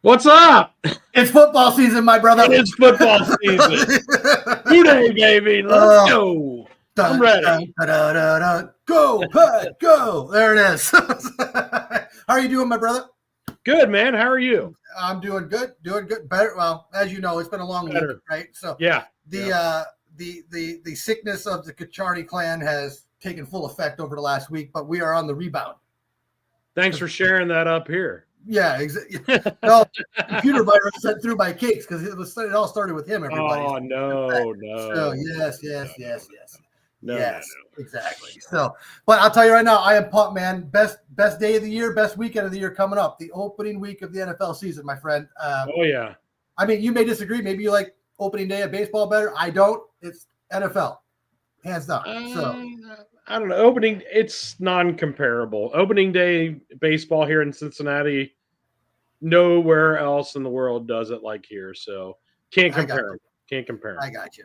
What's up? It's football season, my brother. It is football season. Today, baby. Let's go. I'm ready. Go, Pud, go. There it is. How are you doing, my brother? Good, man. How are you? I'm doing good. Better. Well, as you know, it's been a long week, right? So yeah. The sickness of the Kachardi clan has taken full effect over the last week, but we are on the rebound. Thanks for sharing that up here. Yeah, exactly. No, computer virus sent through my cakes because it all started with him. Everybody. Oh no. So yes. No, yes, no. Exactly. So, but I'll tell you right now, I am pumped, man. Best day of the year, best weekend of the year coming up. The opening week of the NFL season, my friend. Oh yeah. I mean, you may disagree. Maybe you like opening day of baseball better. I don't. It's NFL, hands down. So. I don't know. It's non-comparable. Opening day baseball here in Cincinnati, nowhere else in the world does it like here. So can't compare. Can't compare. I got you.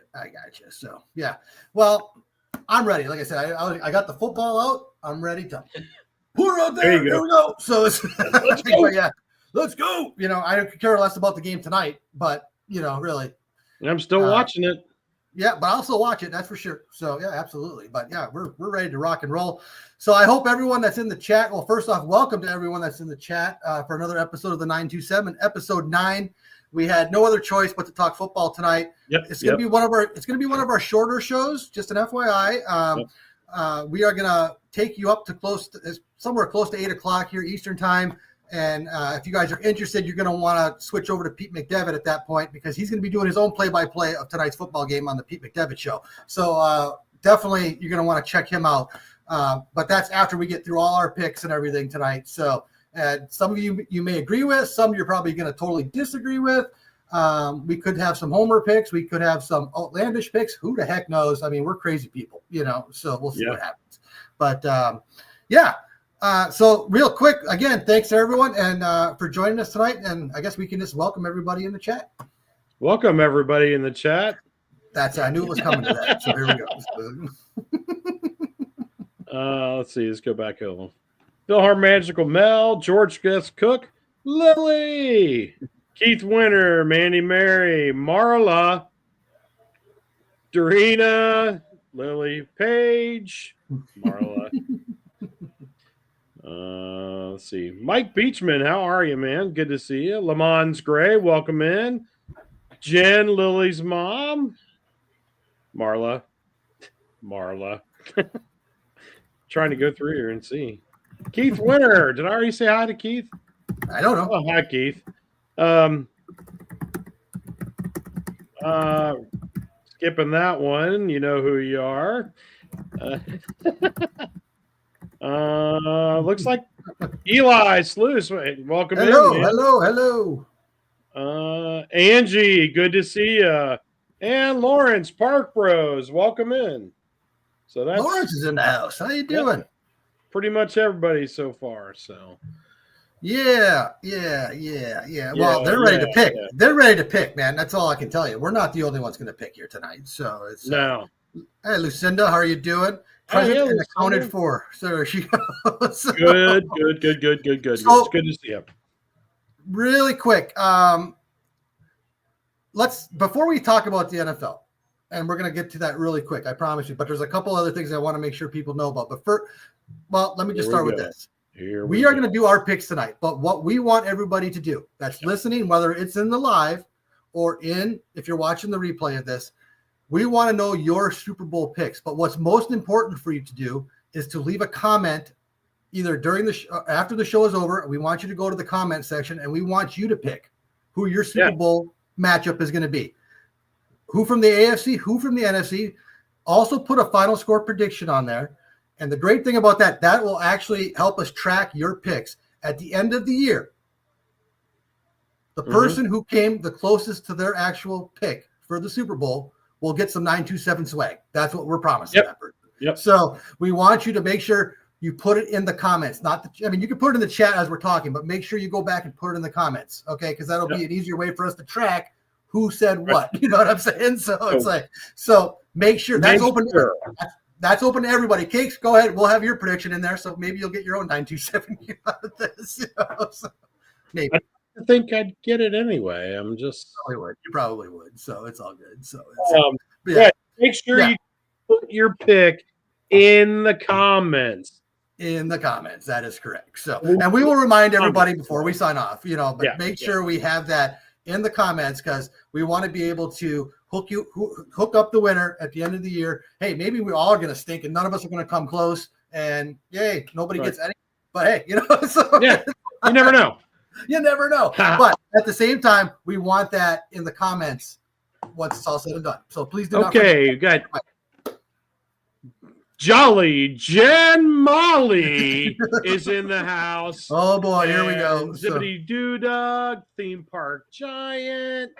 So yeah. Well, I'm ready. Like I said, I got the football out. I'm ready to put it out there. Here we go. So it's let's go. Yeah, let's go. You know, I don't care less about the game tonight, but you know, really. I'm still watching it. Yeah, but I'll still watch it. That's for sure. So yeah, absolutely. But yeah, we're ready to rock and roll. So I hope everyone that's in the chat. Well, first off, welcome to everyone that's in the chat for another episode of the 927, episode 9. We had no other choice but to talk football tonight. Yep, it's gonna be one of our shorter shows. Just an FYI. We are gonna take you up to somewhere close to 8:00 here Eastern time. And if you guys are interested, you're going to want to switch over to Pete McDevitt at that point because he's going to be doing his own play-by-play of tonight's football game on the Pete McDevitt Show. So definitely you're going to want to check him out. But that's after we get through all our picks and everything tonight. So some of you may agree with, some you're probably going to totally disagree with. We could have some homer picks. We could have some outlandish picks. Who the heck knows? I mean, we're crazy people, you know, so we'll see what happens. But yeah. So real quick, again, thanks to everyone and for joining us tonight. And I guess we can just welcome everybody in the chat. Welcome everybody in the chat. I knew it was coming to that. So here we go. Let's see. Let's go back over. Bill Hart, Magical Mel, George Guest Cook, Lily, Keith Winter, Mandy Mary, Marla, Dorina, Lily Page, Marla. Let's see. Mike Beachman, how are you, man? Good to see you. Lamons Gray, welcome in. Jen, Lily's mom. Marla. Trying to go through here and see. Keith Winter. Did I already say hi to Keith? I don't know. Oh, hi, Keith. Skipping that one. You know who you are. Looks like Eli Sluice. Welcome in. Hello. Angie, good to see you. And Lawrence Park Bros, welcome in. So that's Lawrence is in the house. How you doing? Pretty much everybody so far. So yeah. Well, they're ready to pick. Yeah. They're ready to pick, man. That's all I can tell you. We're not the only ones going to pick here tonight. So it's no. Hey, Lucinda, how are you doing? Present and accounted for. So she goes. Good. So, it's good to see you. Really quick, before we talk about the NFL, and we're going to get to that really quick, I promise you. But there's a couple other things I want to make sure people know about. But first, let me just start with this. We are going to do our picks tonight. But what we want everybody to do that's listening, whether it's in the live or if you're watching the replay of this, we want to know your Super Bowl picks, but what's most important for you to do is to leave a comment either during after the show is over. We want you to go to the comment section and we want you to pick who your Super Bowl matchup is going to be. Who from the AFC, who from the NFC. Also put a final score prediction on there. And the great thing about that will actually help us track your picks at the end of the year. The person who came the closest to their actual pick for the Super Bowl we'll get some 927 swag. That's what we're promising. Yep. So we want you to make sure you put it in the comments. You can put it in the chat as we're talking, but make sure you go back and put it in the comments. Okay. Because that'll be an easier way for us to track who said what. You know what I'm saying? So it's so make sure that's open. That's open to everybody. Cakes, go ahead. We'll have your prediction in there. So maybe you'll get your own 927 out of this. So maybe. think I'd get it anyway. I'm just You probably would. So it's all good. So make sure you put your pick in the comments. In the comments, that is correct. So, and we will remind everybody before we sign off, but make sure we have that in the comments because we want to be able to hook up the winner at the end of the year. Hey, maybe we all are going to stink and none of us are going to come close, and yay, nobody gets any. But hey, so you never know. You never know. But at the same time, we want that in the comments once it's all said and done. So please do not. Okay, you got Jolly Jen Molly is in the house. Oh boy, here we go. Zippity Doo Dog, Theme Park Giant.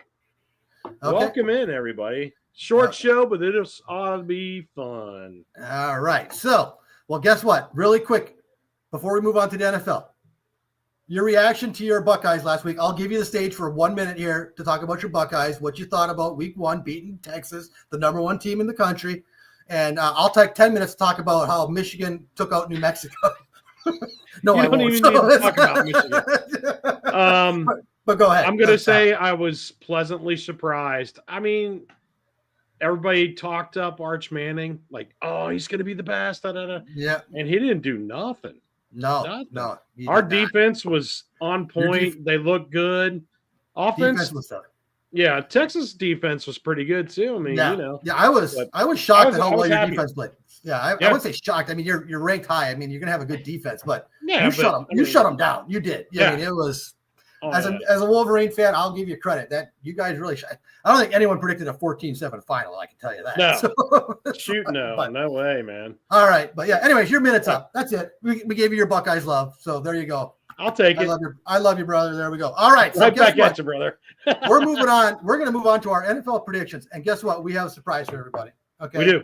Okay. Welcome in, everybody. Short show, but it ought to be fun. All right. So, well, guess what? Really quick, before we move on to the NFL, your reaction to your Buckeyes last week. I'll give you the stage for 1 minute here to talk about your Buckeyes, what you thought about week 1, beating Texas, the #1 team in the country. And I'll take 10 minutes to talk about how Michigan took out New Mexico. No, I won't. Even need to talk about Michigan. But go ahead. I'm going to say I was pleasantly surprised. I mean, everybody talked up Arch Manning, like, oh, he's going to be the best. Yeah. And he didn't do nothing. No. Our defense was on point. They looked good. Offense was tough. Yeah, Texas defense was pretty good too. I mean, Yeah, I was shocked at how well your defense played. Yeah, I wouldn't say shocked. I mean, you're ranked high. I mean, you're gonna have a good defense, but you shut them down. You did. I mean, it was as a Wolverine fan, I'll give you credit that you guys really. I don't think anyone predicted a 14-7 final. I can tell you that. No, no way, man. All right, but yeah. Anyways, your minute's up. That's it. We gave you your Buckeyes love, so there you go. I'll take it. I love you, brother. There we go. All right. So right back at you, brother. We're moving on. We're going to move on to our NFL predictions. And guess what? We have a surprise for everybody. Okay. We do.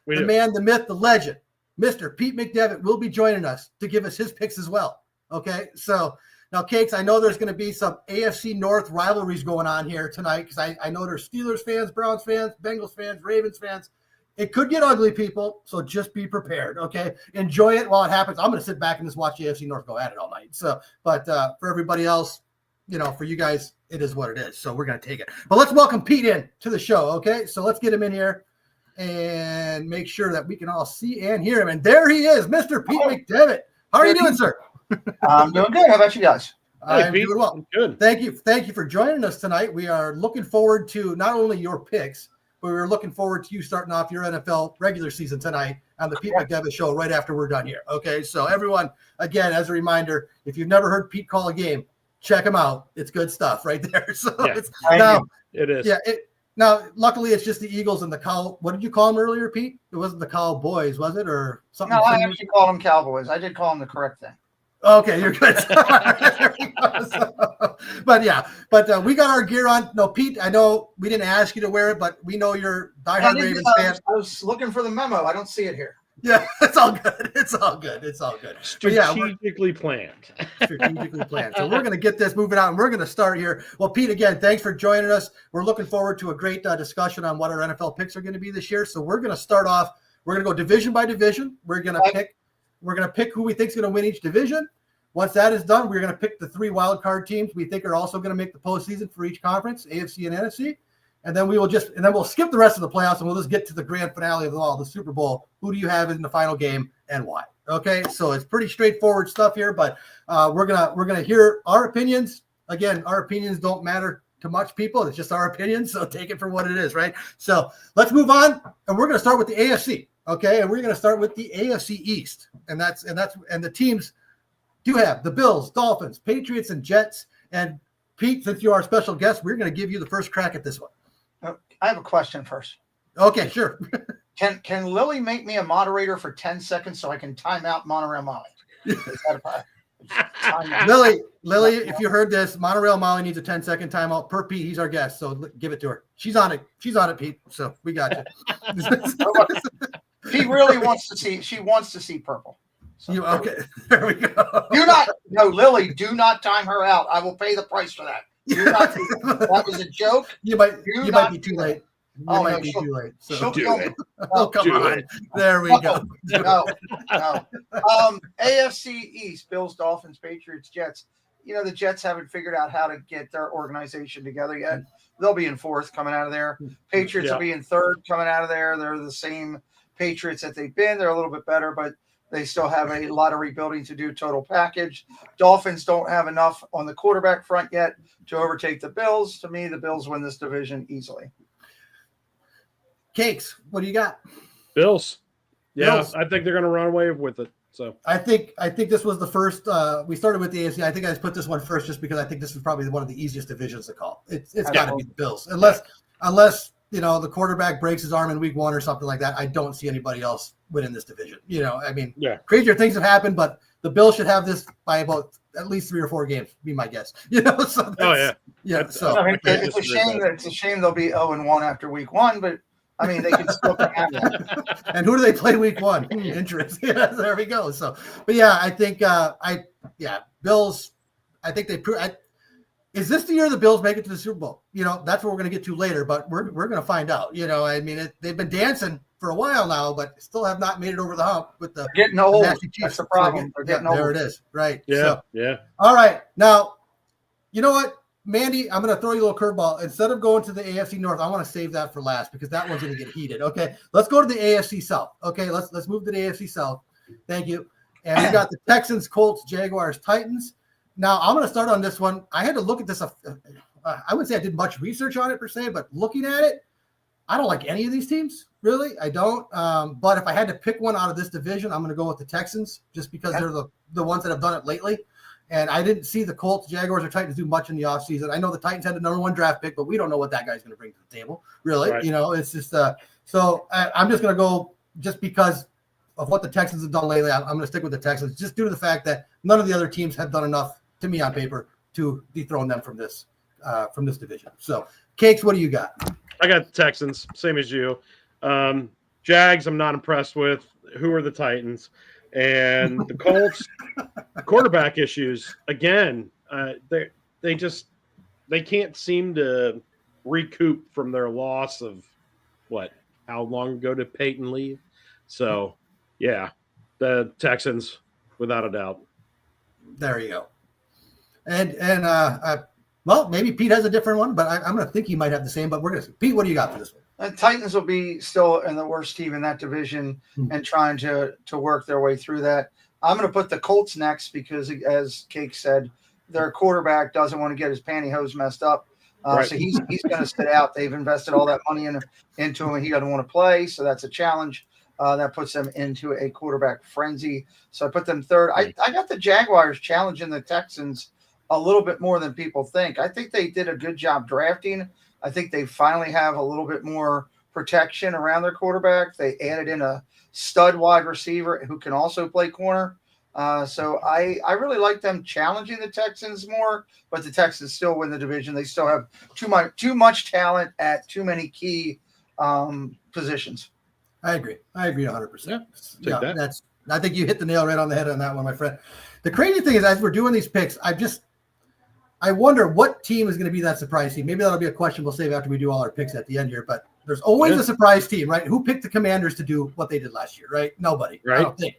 The man, the myth, the legend, Mr. Pete McDevitt will be joining us to give us his picks as well. Okay. So now, Cakes, I know there's going to be some AFC North rivalries going on here tonight because I know there's Steelers fans, Browns fans, Bengals fans, Ravens fans. It could get ugly, people, so just be prepared, okay? Enjoy it while it happens. I'm going to sit back and just watch the AFC North go at it all night. So, but for everybody else, for you guys, it is what it is. So we're going to take it. But let's welcome Pete in to the show, okay? So let's get him in here and make sure that we can all see and hear him. And there he is, Mr. Pete McDevitt. How are you doing, sir? I'm doing good. How about you guys? I'm doing well. Good. Thank you for joining us tonight. We are looking forward to not only your picks, but we're looking forward to you starting off your NFL regular season tonight on the Pete McDevitt Show right after we're done here. Okay, so everyone, again, as a reminder, if you've never heard Pete call a game, check him out. It's good stuff right there. So it is. Yeah. Now, luckily, it's just the Eagles and the Cow. What did you call them earlier, Pete? It wasn't the Cowboys, was it, or something? No, I actually called them Cowboys. I did call them the correct thing. Okay, you're good. But we got our gear on. No, Pete, I know we didn't ask you to wear it, but we know you're diehard Ravens fan. I was looking for the memo. I don't see it here. Yeah, it's all good. It's all good. Strategically planned. Strategically planned. So we're going to get this moving out, and we're going to start here. Well, Pete, again, thanks for joining us. We're looking forward to a great discussion on what our NFL picks are going to be this year. So we're going to start off. We're going to go division by division. We're going to pick who we think is going to win each division. Once that is done, we're going to pick the 3 wild card teams we think are also going to make the postseason for each conference, AFC and NFC. And then we'll skip the rest of the playoffs and we'll just get to the grand finale of all, the Super Bowl. Who do you have in the final game and why? Okay, so it's pretty straightforward stuff here, but we're gonna hear our opinions. Again, our opinions don't matter to much people. It's just our opinions, so take it for what it is, right? So let's move on, and we're gonna start with the AFC. Okay, and we're gonna start with the AFC East, and the teams do have the Bills, Dolphins, Patriots, and Jets. And Pete, since you are our special guest, we're going to give you the first crack at this one. I have a question first. Okay, sure. Can Lily make me a moderator for 10 seconds so I can time out Monorail Molly? Lily, if you heard this, Monorail Molly needs a 10-second timeout per Pete. He's our guest, so give it to her. She's on it, Pete. So we got you. She really wants to see. She wants to see purple. So, okay, there we go. Lily, do not time her out. I will pay the price for that. That was a joke. You might be too late. You might be too late. So do it. Oh, come on. There we go. No. AFC East, Bills, Dolphins, Patriots, Jets. the Jets haven't figured out how to get their organization together yet. They'll be in fourth coming out of there. Patriots will be in third coming out of there. They're the same Patriots that they've been. They're a little bit better, but they still have a lot of rebuilding to do total package. Dolphins don't have enough on the quarterback front yet to overtake the Bills. To me, the Bills win this division easily. Cakes, what do you got? Bills. Yeah, Bills. I think they're going to run away with it. So I think this was the first. We started with the AFC. I think I just put this one first just because I think this is probably one of the easiest divisions to call. It's got to be the Bills, unless the quarterback breaks his arm in week 1 or something like that. I don't see anybody else winning this division. Crazier things have happened, but the Bills should have this by about at least 3 or 4 games. Be my guess. So So it's a shame. It's a shame they'll be 0-1 after week 1, but. I mean, they can still have that. And who do they play week 1? Interesting. Yeah, there we go. So, but yeah, I think, Bills. I think they. Is this the year the Bills make it to the Super Bowl? That's what we're going to get to later, but we're going to find out. They've been dancing for a while now, but still have not made it over the hump with the getting old. That's the problem. They're getting old. There it is. Right. Yeah. So, all right. Now, you know what? Mandy, I'm going to throw you a little curveball. Instead of going to the AFC North, I want to save that for last because that one's going to get heated. Okay, let's go to the AFC South. Okay, let's move to the AFC South. Thank you. And we got the Texans, Colts, Jaguars, Titans. Now I'm going to start on this one. I had to look at this. I wouldn't say I did much research on it per se, but looking at it, I don't like any of these teams. Really, I don't. But if I had to pick one out of this division, I'm going to go with the Texans just because they're the ones that have done it lately. And I didn't see the Colts, Jaguars, or Titans do much in the offseason. I know the Titans had the number 1 draft pick, but we don't know what that guy's going to bring to the table, really. Right. It's just so I'm just going to go just because of what the Texans have done lately. I'm going to stick with the Texans just due to the fact that none of the other teams have done enough to me on paper to dethrone them from this division. So, Cakes, what do you got? I got the Texans, same as you. Jags, I'm not impressed with. Who are the Titans? And the Colts quarterback issues again. They can't seem to recoup from their loss of how long ago did Peyton leave? So yeah, the Texans without a doubt. There you go. And well, maybe Pete has a different one, but I'm going to think he might have the same. But we're going to see. Pete, what do you got for this one? Titans will be still in the worst team in that division and trying to work their way through that. I'm going to put the Colts next because, as Cake said, their quarterback doesn't want to get his pantyhose messed up. So he's going to sit out. They've invested all that money into him, and he doesn't want to play. So that's a challenge. That puts them into a quarterback frenzy. So I put them third. I got the Jaguars challenging the Texans a little bit more than people think. I think they did a good job drafting. I think they finally have a little bit more protection around their quarterback. They added in a stud wide receiver who can also play corner. So I really like them challenging the Texans more, but the Texans still win the division. They still have too much talent at too many key positions. I agree 100%. Yeah, I think you hit the nail right on the head on that one, my friend. The crazy thing is, as we're doing these picks, I wonder what team is going to be that surprise team. Maybe that'll be a question we'll save after we do all our picks at the end here. But there's always a surprise team, right? Who picked the Commanders to do what they did last year, right? Nobody. Right. I don't think.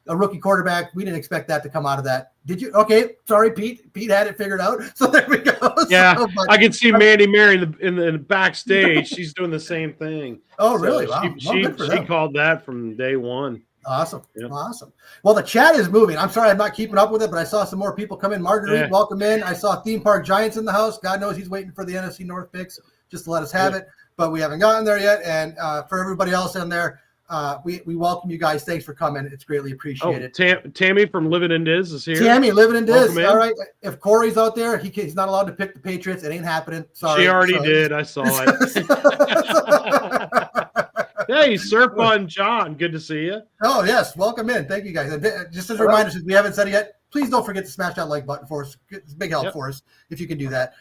A rookie quarterback, we didn't expect that to come out of that. Did you? Okay, sorry, Pete. Pete had it figured out. So there we go. Yeah, I can see Mandy Mary in the backstage. She's doing the same thing. Oh, really? So wow. She called that from day one. Awesome. Yeah. Awesome. Well, the chat is moving. I'm sorry I'm not keeping up with it, but I saw some more people come in. Marguerite, welcome in. I saw Theme Park Giants in the house. God knows he's waiting for the NFC North picks just to let us have it, but we haven't gotten there yet. And for everybody else in there, we welcome you guys. Thanks for coming. It's greatly appreciated. Tammy from Living in Diz is here. Tammy, Living in Diz. All right. If Corey's out there, he's not allowed to pick the Patriots. It ain't happening. Sorry. She already did. I saw it. Hey, Surf on John. Good to see you. Oh, yes. Welcome in. Thank you, guys. And just as a reminder, since we haven't said it yet, please don't forget to smash that like button for us. It's a big help for us if you can do that.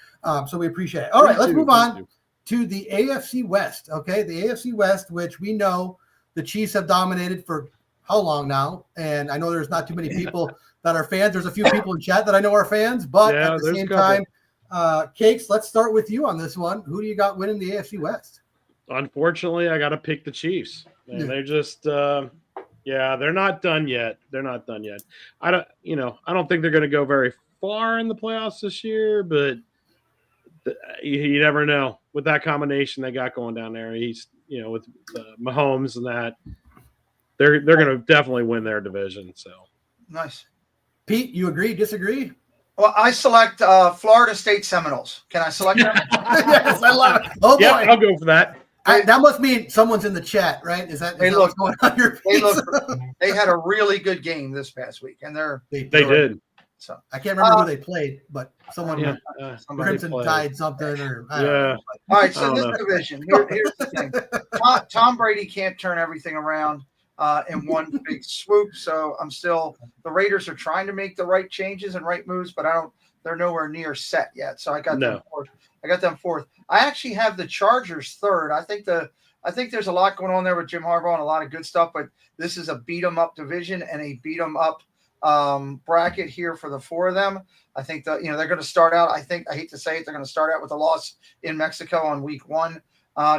So we appreciate it. All right, let's move on to the AFC West. Okay, the AFC West, which we know the Chiefs have dominated for how long now? And I know there's not too many people that are fans. There's a few people in chat that I know are fans, but at the same time, Cakes, let's start with you on this one. Who do you got winning the AFC West? Unfortunately, I got to pick the Chiefs. And they're just, they're not done yet. I don't think they're going to go very far in the playoffs this year, but you never know with that combination they got going down there. He's, with Mahomes and that, they're going to definitely win their division. So nice. Pete, you agree? Disagree? Well, I select Florida State Seminoles. Can I select them? Yes, I love it. Oh boy, I'll go for that. That must mean someone's in the chat, right? Is that what's going on your they had a really good game this past week, and they did. So I can't remember who they played, but someone Crimson Tide something or I don't know. All right, so this division here's the thing: Tom Brady can't turn everything around in one big swoop. So the Raiders are trying to make the right changes and right moves, but they're nowhere near set yet. So I got them fourth. I actually have the Chargers third. I think there's a lot going on there with Jim Harbaugh and a lot of good stuff, but this is a beat 'em up division and a beat 'em up bracket here for the four of them. I think that they're going to start out. I hate to say it, they're going to start out with a loss in Mexico on week 1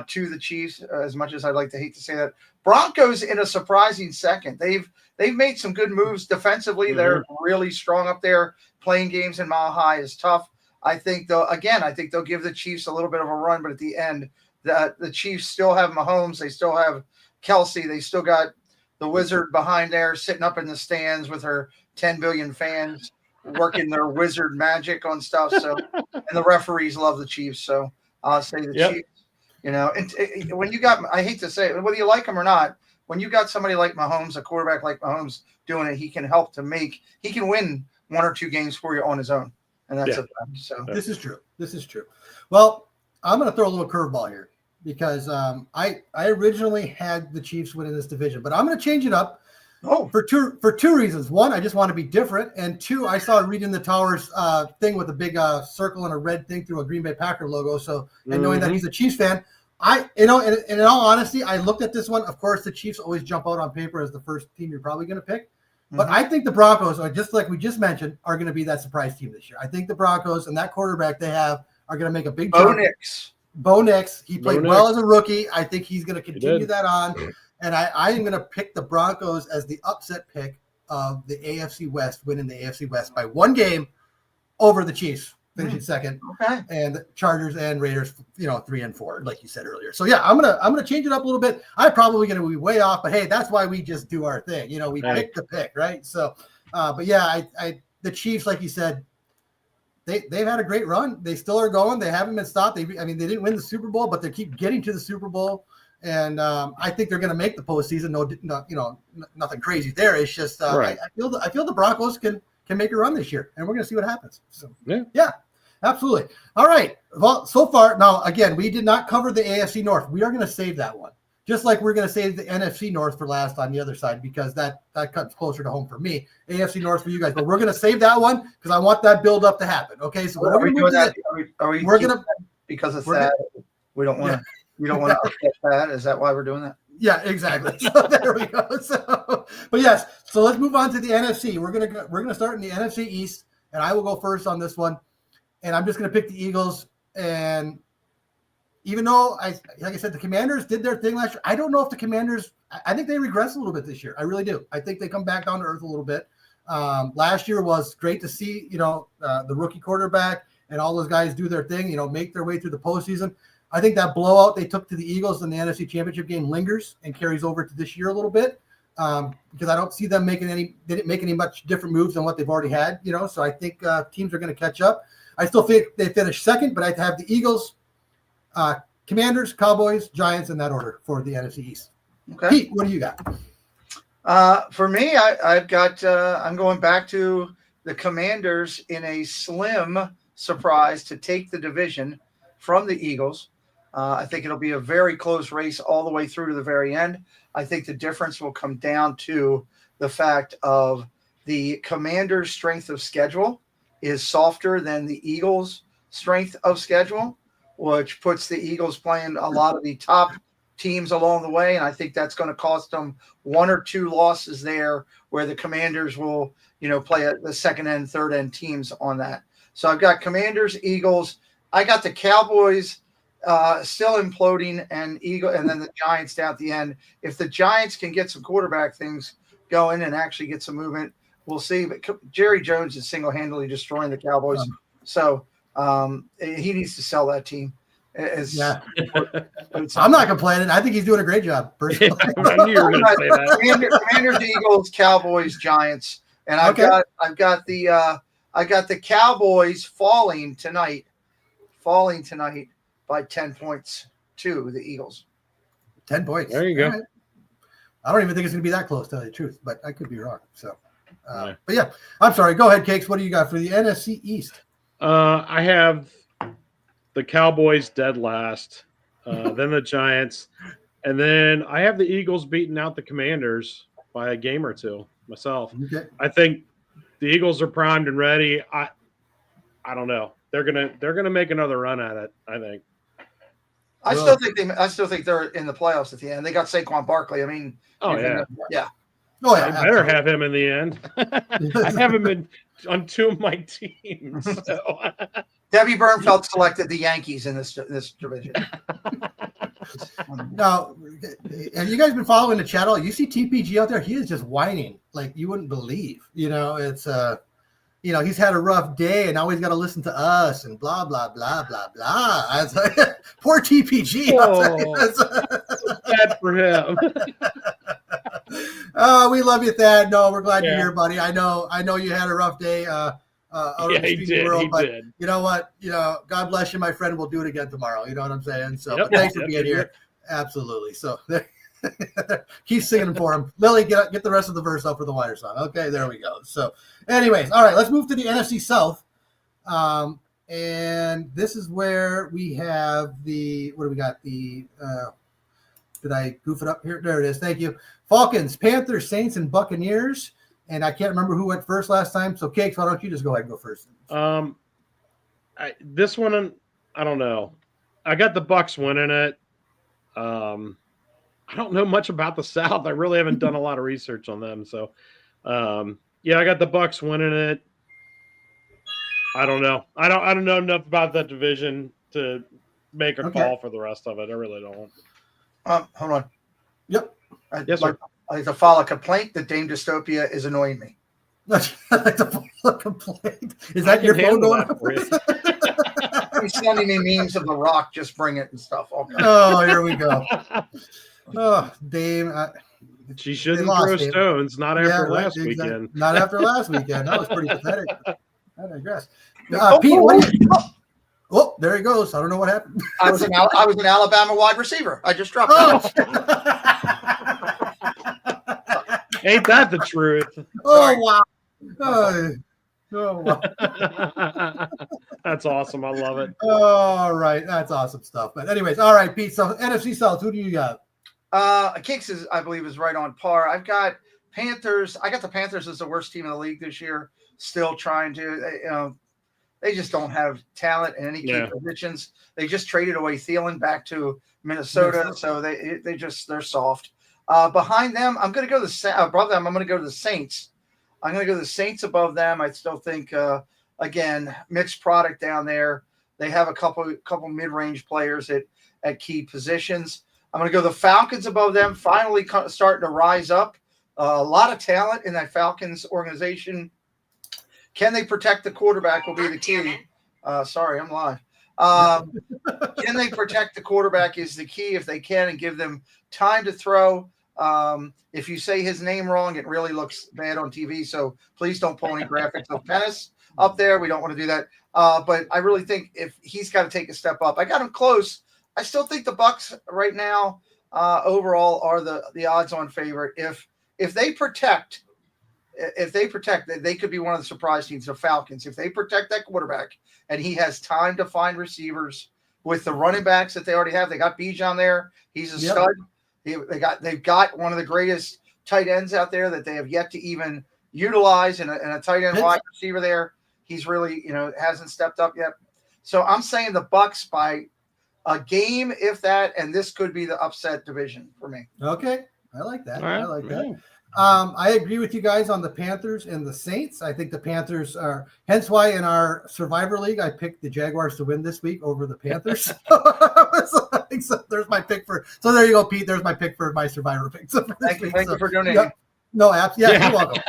to the Chiefs. As much as I'd like to hate to say that, Broncos in a surprising second. They've made some good moves defensively. Mm-hmm. They're really strong up there. Playing games in Mile High is tough. I think they'll give the Chiefs a little bit of a run, but at the end, the Chiefs still have Mahomes. They still have Kelsey. They still got the Wizard behind there sitting up in the stands with her 10 billion fans working their wizard magic on stuff. So, and the referees love the Chiefs. So I'll say the Chiefs, and when you got, I hate to say it, whether you like them or not, when you got somebody like Mahomes, a quarterback like Mahomes doing it, he can win 1 or 2 games for you on his own. And that's a fact. So this is true. Well, I'm going to throw a little curveball here because I originally had the Chiefs winning this division, but I'm going to change it up for two reasons. One, I just want to be different, and 2, I saw Reading the Towers thing with a big circle and a red thing through a Green Bay Packer logo. So, and knowing that he's a Chiefs fan, in all honesty, I looked at this one. Of course, the Chiefs always jump out on paper as the first team you're probably going to pick. But I think the Broncos, just like we just mentioned, are going to be that surprise team this year. I think the Broncos and that quarterback they have are going to make a big jump. Bo Nix. He played well as a rookie. I think he's going to continue that on. And I am going to pick the Broncos as the upset pick of the AFC West, winning the AFC West by 1 game over the Chiefs, finishing second. Okay. And the Chargers and Raiders, 3 and 4, like you said earlier. So I'm gonna change it up a little bit. I'm probably gonna be way off, but hey, that's why we just do our thing. We pick the pick, right? So, but yeah, the Chiefs, like you said, they've had a great run. They still are going. They haven't been stopped. They didn't win the Super Bowl, but they keep getting to the Super Bowl. And I think they're going to make the postseason. No, nothing crazy there. It's just I feel the Broncos can make a run this year, and we're going to see what happens. So yeah, absolutely. All right. Well, so far now, again, we did not cover the AFC North. We are going to save that one, just like we're going to save the NFC North for last on the other side because that cuts closer to home for me. AFC North for you guys, but we're going to save that one because I want that build up to happen. Okay, so are we doing that? We're going to because it's that we don't want to. We don't want to upset that. Is that why we're doing that? Yeah, exactly. So there we go. So, but yes. So let's move on to the NFC. We're gonna start in the NFC East, and I will go first on this one. And I'm just gonna pick the Eagles. And even though like I said, the Commanders did their thing last year, I don't know if the Commanders. I think they regress a little bit this year. I really do. I think they come back down to earth a little bit. Last year was great to see. The rookie quarterback and all those guys do their thing. Make their way through the postseason. I think that blowout they took to the Eagles in the NFC Championship game lingers and carries over to this year a little bit because I don't see them they didn't make any much different moves than what they've already had, So I think teams are going to catch up. I still think they finish second, but I have the Eagles, Commanders, Cowboys, Giants in that order for the NFC East. Okay. Pete, what do you got? For me, I've got I'm going back to the Commanders in a slim surprise to take the division from the Eagles. I think it'll be a very close race all the way through to the very end. I think the difference will come down to the fact of the Commanders' strength of schedule is softer than the Eagles' strength of schedule, which puts the Eagles playing a lot of the top teams along the way. And I think that's going to cost them 1 or 2 losses there where the Commanders will, play the second and third end teams on that. So I've got Commanders, Eagles. I got the Cowboys still imploding and then the Giants down at the end. If the Giants can get some quarterback things going and actually get some movement, We'll see. But Jerry Jones is single-handedly destroying the Cowboys. So he needs to sell that team. I'm not complaining. I think he's doing a great job. Personally. I knew you were going to say that. Commanders, Eagles, Cowboys, Giants, and I've got the Cowboys falling tonight by 10 points to the Eagles. 10 points. There you go. Right. I don't even think it's going to be that close, to tell you the truth, but I could be wrong. So, but yeah, I'm sorry. Go ahead, Cakes. What do you got for the NFC East? I have the Cowboys dead last, then the Giants, and then I have the Eagles beating out the Commanders by a game or two myself. Okay. I think the Eagles are primed and ready. I don't know. They're gonna make another run at it, I think. I still think they're in the playoffs at the end. They got Saquon Barkley. I mean, yeah. Oh yeah, I better have him in the end. I have him on two of my teams. So. Debbie Bernfeld selected the Yankees in this division. Now, have you guys been following the chat all? You see TPG out there? He is just whining like you wouldn't believe. It's he's had a rough day and now he's got to listen to us and blah blah blah blah blah. I was like, poor TPG. Bad for him. We love you, Thad. No, we're glad you're here, buddy. I know you had a rough day. He did. You know what? God bless you, my friend. We'll do it again tomorrow. You know what I'm saying? So, but thanks for being here. Absolutely. So, keep singing for him. Lily, get the rest of the verse up for the Wire song. Okay, there we go. So, anyways, all right, let's move to the NFC South. And this is where we have what do we got? Did I goof it up here? There it is. Thank you. Falcons, Panthers, Saints, and Buccaneers. And I can't remember who went first last time. So, Cakes, why don't you just go ahead and go first? This one, I don't know. I got the Bucs winning it. I don't know much about the South. I really haven't done a lot of research on them. So, I got the Bucs winning it. I don't know. I don't know enough about that division to make a call for the rest of it. I really don't. Hold on. Yep. Yes, sir. I'd like to file a complaint that Dame Dystopia is annoying me. I'd like to file a complaint. Is that your phone going up? He's sending me memes of The Rock, just bring it and stuff. Okay. Oh, here we go. Oh, Dame. She shouldn't throw stones, not after last weekend. Not after last weekend. That was pretty pathetic. I digress. Pete, what do you... Oh, there he goes. I don't know what happened. I was an Alabama wide receiver. I just dropped Ain't that the truth? Oh, wow. Oh, wow. That's awesome. I love it. All right. That's awesome stuff. But anyways, all right, Pete. So NFC South, who do you got? Kicks I believe, is right on par. I've got Panthers. I got the Panthers as the worst team in the league this year. Still trying to, they just don't have talent in any key positions. They just traded away Thielen back to Minnesota, so they're soft. Behind them, I'm going to go above them. I'm going to go to the Saints. I'm going to go to the Saints above them. I still think, again, mixed product down there. They have a couple mid-range players at key positions. I'm going to go the Falcons above them. Finally starting to rise up. A lot of talent in that Falcons organization. Can they protect the quarterback will be the key. Sorry, I'm live. Can they protect the quarterback is the key if they can and give them time to throw. If you say his name wrong, it really looks bad on TV. So please don't pull any graphics of Pennis up there. We don't want to do that. But I really think if he's got to take a step up, I got him close. I still think the Bucs right now overall are the odds-on favorite. If they protect, they could be one of the surprise teams. The Falcons, if they protect that quarterback and he has time to find receivers with the running backs that they already have, they got Bijan there. He's a stud. They've got one of the greatest tight ends out there that they have yet to even utilize, and a tight end wide receiver there. He's really hasn't stepped up yet. So I'm saying the Bucs by a game, if that, and this could be the upset division for me. Okay, I like that. Right. I like that. I agree with you guys on the Panthers and the Saints. I think the Panthers are, hence why in our Survivor League, I picked the Jaguars to win this week over the Panthers. So there's my pick so there you go, Pete. There's my pick for my Survivor pick. So thank you for donating. No, you're welcome.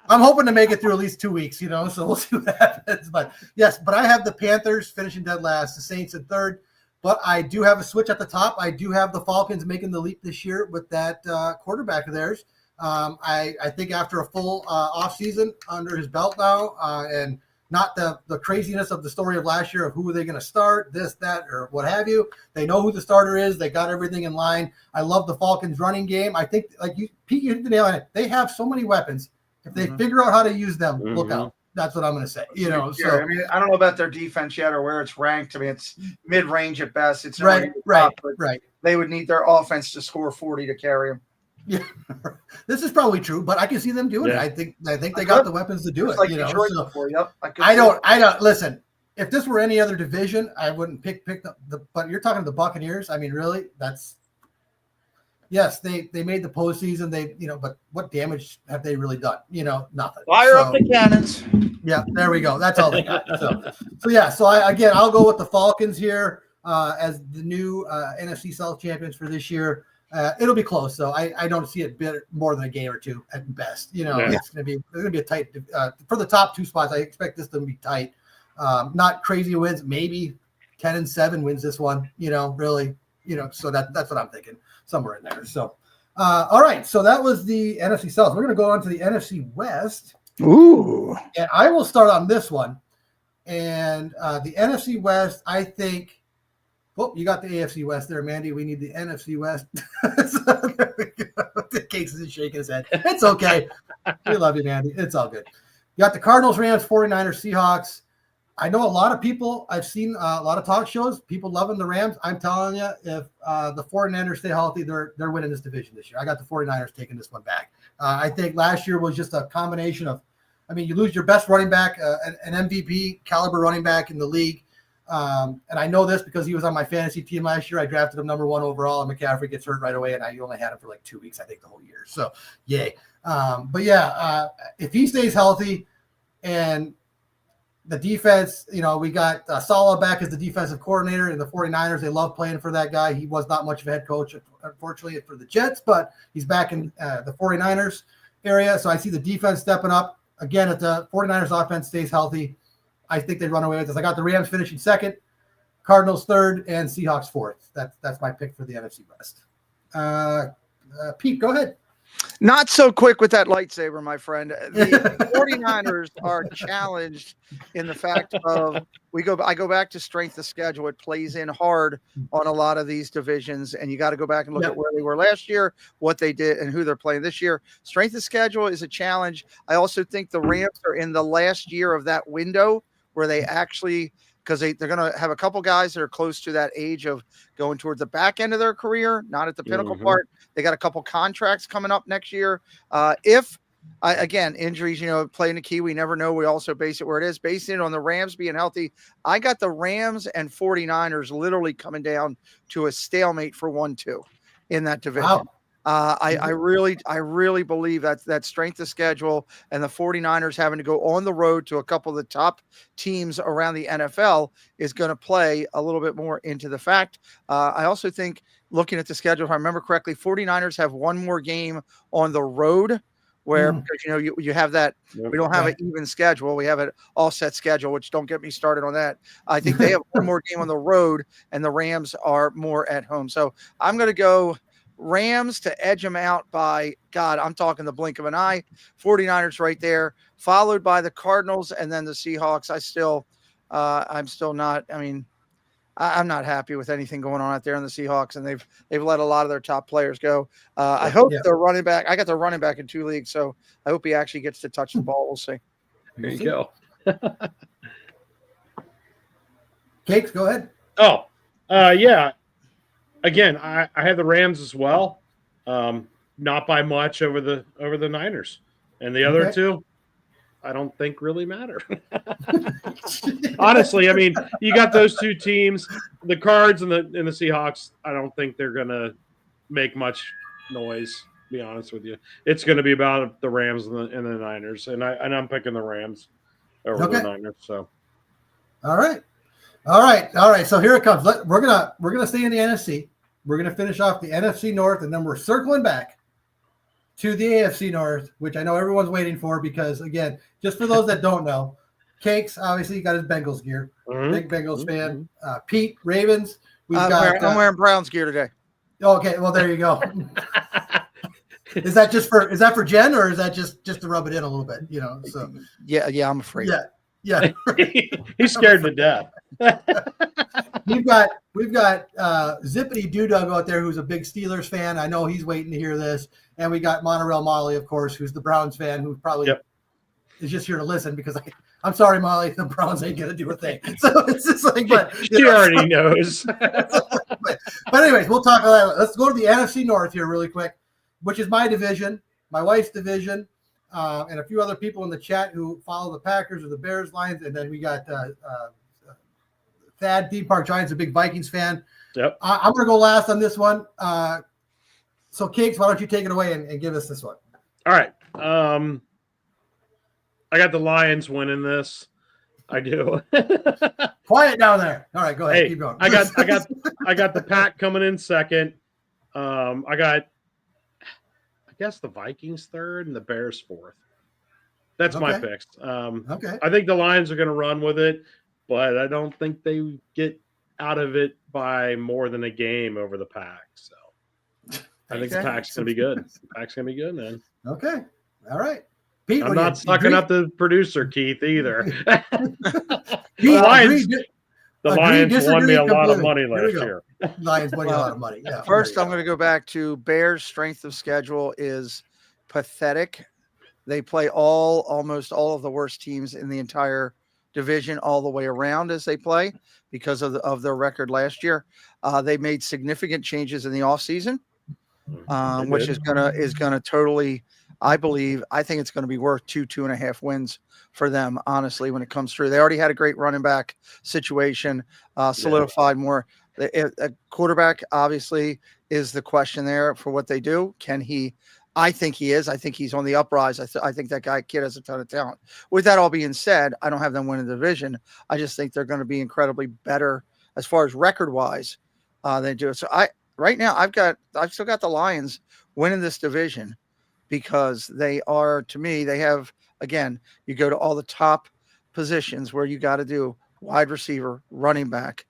I'm hoping to make it through at least 2 weeks, so we'll see what happens. But yes, I have the Panthers finishing dead last, the Saints in third. But I do have a switch at the top. I do have the Falcons making the leap this year with that quarterback of theirs. I think after a full offseason under his belt now, and not the craziness of the story of last year of who are they going to start, this, that, or what have you. They know who the starter is. They got everything in line. I love the Falcons running game. I think, Pete, you hit the nail on it. They have so many weapons. If they figure out how to use them, look out. That's what I'm going to say. So I mean, I don't know about their defense yet or where it's ranked. I mean, it's mid-range at best. It's right. They would need their offense to score 40 to carry them. Yeah, this is probably true, but I can see them doing it. I think they got the weapons to do it. Like Detroit before. Yep. I don't listen. If this were any other division, I wouldn't pick the. But you're talking the Buccaneers. I mean, really, yes, they made the postseason. But what damage have they really done? Nothing. Fire up the cannons. Yeah, there we go. That's all they got. So I'll go with the Falcons here as the new NFC South champions for this year. It'll be close, though. I don't see it more than a game or two at best. It's gonna be a tight for the top two spots. I expect this to be tight. Not crazy wins, maybe 10-7 wins this one. Really. So that's what I'm thinking, somewhere in there. So, all right. So that was the NFC South. We're gonna go on to the NFC West. Ooh. And I will start on this one. And the NFC West, I think. Oh, you got the AFC West there, Mandy. We need the NFC West. The Cakes is shaking his head. It's okay. We love you, Mandy. It's all good. You got the Cardinals, Rams, 49ers, Seahawks. I know a lot of people. I've seen a lot of talk shows. People loving the Rams. I'm telling you, if the 49ers stay healthy, they're winning this division this year. I got the 49ers taking this one back. I think last year was just a combination of, you lose your best running back, an MVP caliber running back in the league. And I know this because he was on my fantasy team last year. I drafted him number 1 overall, and McCaffrey gets hurt right away, and I only had him for like 2 weeks, I think, the whole year. So, yay. If he stays healthy and the defense, we got Saleh back as the defensive coordinator in the 49ers. They love playing for that guy. He was not much of a head coach, unfortunately, for the Jets, but he's back in the 49ers area. So I see the defense stepping up. Again, if the 49ers offense stays healthy, I think they run away with this. I got the Rams finishing second, Cardinals third, and Seahawks fourth. That's my pick for the NFC West. Pete, go ahead. Not so quick with that lightsaber, my friend. The 49ers are challenged in the fact of I go back to strength of schedule. It plays in hard on a lot of these divisions, and you got to go back and look at where they were last year, what they did, and who they're playing this year. Strength of schedule is a challenge. I also think the Rams are in the last year of that window where they actually – because they're going to have a couple guys that are close to that age of going towards the back end of their career, not at the pinnacle part. They got a couple contracts coming up next year. Again, injuries, playing the key, we never know. We also base it where it is. Basing it on the Rams being healthy, I got the Rams and 49ers literally coming down to a stalemate for 1-2 in that division. Wow. I really believe that strength of schedule and the 49ers having to go on the road to a couple of the top teams around the NFL is going to play a little bit more into the fact. I also think, looking at the schedule, if I remember correctly, 49ers have one more game on the road where, because, you have that, we don't have an even schedule. We have an offset schedule, which don't get me started on that. I think they have one more game on the road and the Rams are more at home. So I'm going to go Rams to edge them out by, God, I'm talking the blink of an eye. 49ers right there, followed by the Cardinals and then the Seahawks. I'm still not, I'm not happy with anything going on out there in the Seahawks, and they've let a lot of their top players go. I hope their running back, I got their running back in 2 leagues, so I hope he actually gets to touch the ball. We'll see. There you go. Cakes, go ahead. Yeah. Again, I have the Rams as well, not by much over the Niners, and the other two, I don't think really matter. Honestly, you got those two teams, the Cards and the Seahawks. I don't think they're gonna make much noise. To be honest with you, it's going to be about the Rams and the Niners, and I'm picking the Rams over the Niners. So, all right. So here it comes. We're gonna stay in the NFC. We're gonna finish off the NFC North, and then we're circling back to the AFC North, which I know everyone's waiting for because, again, just for those that don't know, Cakes obviously got his Bengals gear. Big Bengals fan. Pete, Ravens. I'm wearing Browns gear today. Okay, well there you go. Is that for Jen, or is that just to rub it in a little bit? So yeah, I'm afraid. Yeah. He's scared to death. We've got Zippity Doodug out there, who's a big Steelers fan. I know he's waiting to hear this, and we got Monorail Molly, of course, who's the Browns fan, who probably is just here to listen because I'm sorry, Molly, the Browns ain't gonna do a thing. So it's just like, but she already knows. but anyways, we'll talk about that. Let's go to the NFC North here really quick, which is my division, my wife's division, and a few other people in the chat who follow the Packers or the Bears, Lions, and then we got Thad Theme Park Giants, a big Vikings fan. Yep. I'm gonna go last on this one. So Cakes, why don't you take it away and give us this one? All right. I got the Lions winning this. I do. Quiet down there. All right, go ahead. Hey, keep going. I got the Pack coming in second. I got, I guess, the Vikings third and the Bears fourth. That's my picks. Okay. I think the Lions are going to run with it, but I don't think they get out of it by more than a game over the Pack. So I think the Pack's going to be good. The Pack's going to be good, man. Okay. All right. Pete, I'm not sucking up the producer, Keith, either. Pete, the Lions won me a lot of money last year. Lions won you a lot of money. Yeah. First, I'm going to go back to Bears' strength of schedule is pathetic. They play almost all of the worst teams in the entire division all the way around as they play because of their record last year. They made significant changes in the offseason, which is gonna totally, I think it's going to be worth 2.5 wins for them, honestly, when it comes through. They already had a great running back situation, solidified more. A quarterback, obviously, is the question there for what they do. Can he? I think he is. I think he's on the uprise. I think that kid has a ton of talent. With that all being said, I don't have them win the division. I just think they're going to be incredibly better as far as record-wise they do. So right now, I've still got the Lions winning this division, because they are, to me, they have, again, you go to all the top positions where you got to do wide receiver, running back,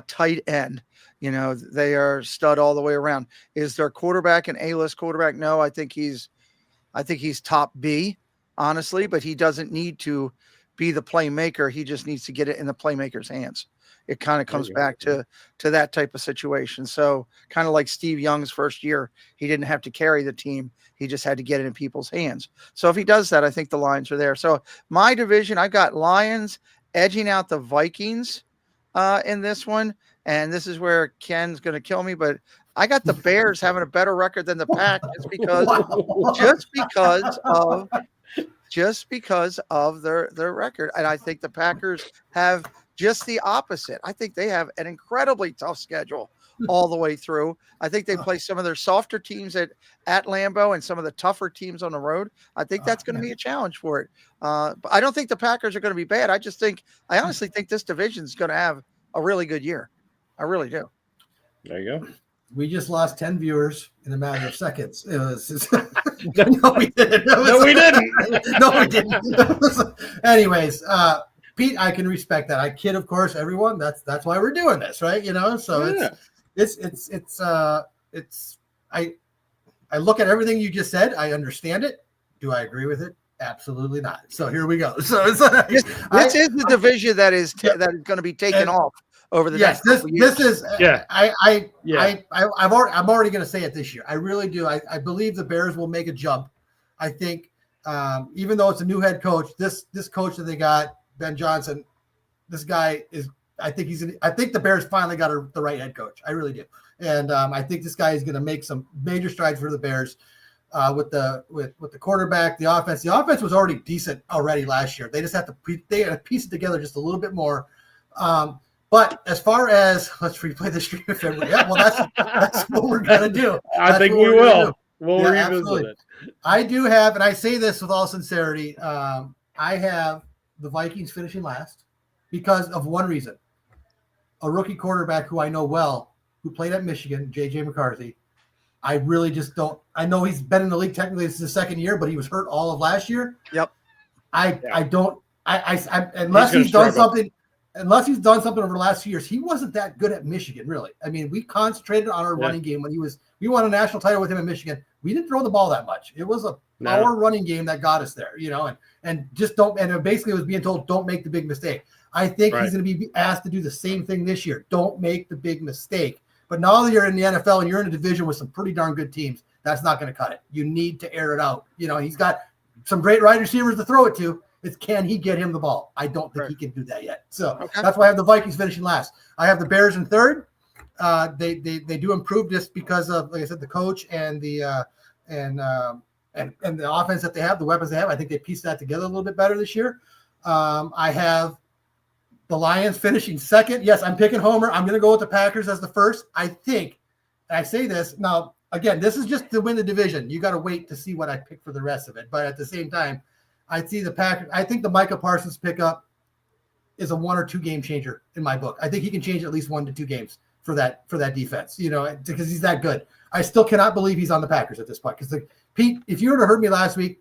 tight end. They are stud all the way around. Is their quarterback an A-list quarterback? No, I think he's top B, honestly, but he doesn't need to be the playmaker. He just needs to get it in the playmaker's hands. It kind of comes back to that type of situation. So kind of like Steve Young's first year, he didn't have to carry the team. He just had to get it in people's hands. So if he does that, I think the Lions are there. So my division, I've got Lions edging out the Vikings in this one. And this is where Ken's going to kill me, but I got the Bears having a better record than the Pack just because of their record. And I think the Packers have just the opposite. I think they have an incredibly tough schedule all the way through. I think they play some of their softer teams at Lambeau and some of the tougher teams on the road. I think that's going to be a challenge for it. But I don't think the Packers are going to be bad. I honestly think this division is going to have a really good year. I really do. There you go. We just lost 10 viewers in a matter of seconds. It was no, we didn't. No, we didn't. No, we didn't. Anyways, Pete, I can respect that. I kid, of course, everyone. That's why we're doing this, right? So I look at everything you just said. I understand it. Do I agree with it? Absolutely not. So here we go. So this is the division that is going to be taken off over the next couple years. This is I'm already going to say it this year. I really do. I believe the Bears will make a jump. I think even though it's a new head coach, this coach that they got, Ben Johnson, this guy is. I think the Bears finally got the right head coach. I really do, and I think this guy is going to make some major strides for the Bears with the quarterback, the offense. The offense was already decent already last year. They just have to piece it together just a little bit more. But as far as let's replay the stream of February, that's what we're gonna do. I think we will. We'll revisit it. I do have, and I say this with all sincerity, I have the Vikings finishing last because of one reason. A rookie quarterback who I know well, who played at Michigan, J.J. McCarthy, I really just don't. I know he's been in the league technically this is his second year, but he was hurt all of last year. Yep. I don't. Unless he's done something. Unless he's done something over the last few years, he wasn't that good at Michigan, really. I mean, we concentrated on our running game when we won a national title with him in Michigan. We didn't throw the ball that much. It was a power running game that got us there, and just don't. And basically, it was being told, don't make the big mistake. I think he's going to be asked to do the same thing this year. Don't make the big mistake. But now that you're in the NFL and you're in a division with some pretty darn good teams, that's not going to cut it. You need to air it out. He's got some great wide receivers to throw it to. It's can he get him the ball? I don't think he can do that yet. So that's why I have the Vikings finishing last. I have the Bears in third. They do improve just because of, like I said, the coach and the offense that they have, the weapons they have. I think they pieced that together a little bit better this year. I have the Lions finishing second. Yes, I'm picking Homer. I'm going to go with the Packers as the first. I think, and I say this now, again, this is just to win the division. You got to wait to see what I pick for the rest of it. But at the same time, I see the Packers. I think the Micah Parsons pickup is a 1 or 2 game changer in my book. I think he can change at least 1 to 2 games for that defense, because he's that good. I still cannot believe he's on the Packers at this point. Because Pete, if you would have heard me last week,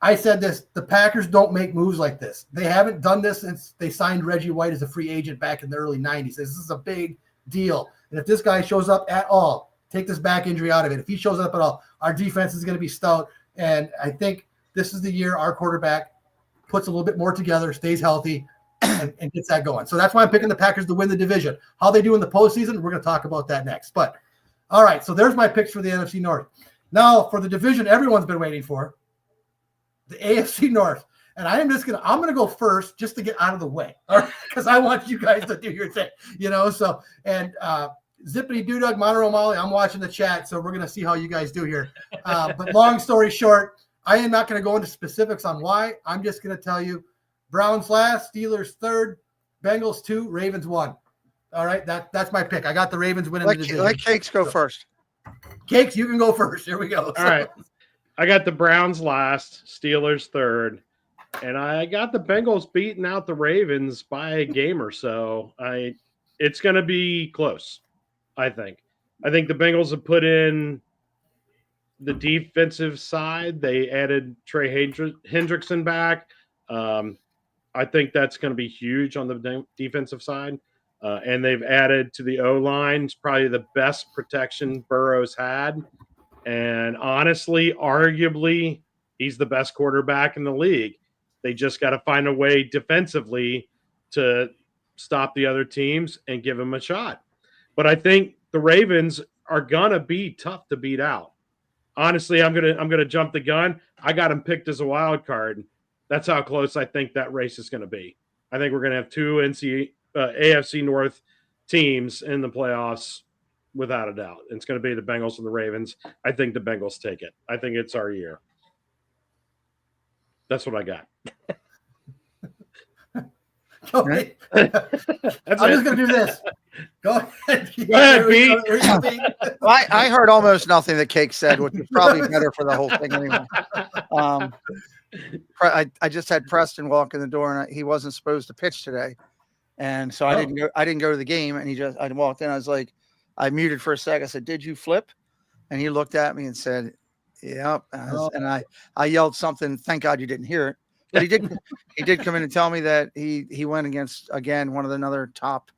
I said this: the Packers don't make moves like this. They haven't done this since they signed Reggie White as a free agent back in the early 90s. This is a big deal. And if this guy shows up at all, take this back injury out of it. If he shows up at all, our defense is going to be stout. And I think this is the year our quarterback puts a little bit more together, stays healthy, and gets that going. So that's why I'm picking the Packers to win the division. How they do in the postseason, we're going to talk about that next. But all right, so there's my picks for the NFC North. Now for the division everyone's been waiting for, the AFC North. And I'm going to go first just to get out of the way, because I want you guys to do your thing, So, and Zippity Doodug, Monroe Molly, I'm watching the chat, so we're going to see how you guys do here. But long story short, I am not going to go into specifics on why. I'm just going to tell you Browns last, Steelers third, Bengals 2, Ravens 1. All right, that's my pick. I got the Ravens winning the division. Let Cakes go first. Cakes, you can go first. Here we go. All right. I got the Browns last, Steelers third, and I got the Bengals beating out the Ravens by a game or so. It's going to be close, I think. I think the Bengals have put in the defensive side. They added Trey Hendrickson back. I think that's going to be huge on the defensive side. And they've added to the O-line. It's probably the best protection Burrow's had. And honestly, arguably, he's the best quarterback in the league. They just got to find a way defensively to stop the other teams and give them a shot. But I think the Ravens are gonna be tough to beat out. Honestly, I'm gonna jump the gun. I got them picked as a wild card. That's how close I think that race is going to be. I think we're going to have 2 AFC North teams in the playoffs without a doubt. It's going to be the Bengals and the Ravens. I think the Bengals take it. I think it's our year. That's what I got. Okay. I'm just going to do this. Go ahead. Go ahead, Pete. I heard almost nothing that Cake said, which is probably better for the whole thing anyway. I just had Preston walk in the door, and he wasn't supposed to pitch today, and so I didn't go to the game. And I walked in. I was like, I muted for a sec. I said, "Did you flip?" And he looked at me and said, "Yep." And I yelled something. Thank God you didn't hear it. But he did come in and tell me that he went against, again, one of the other top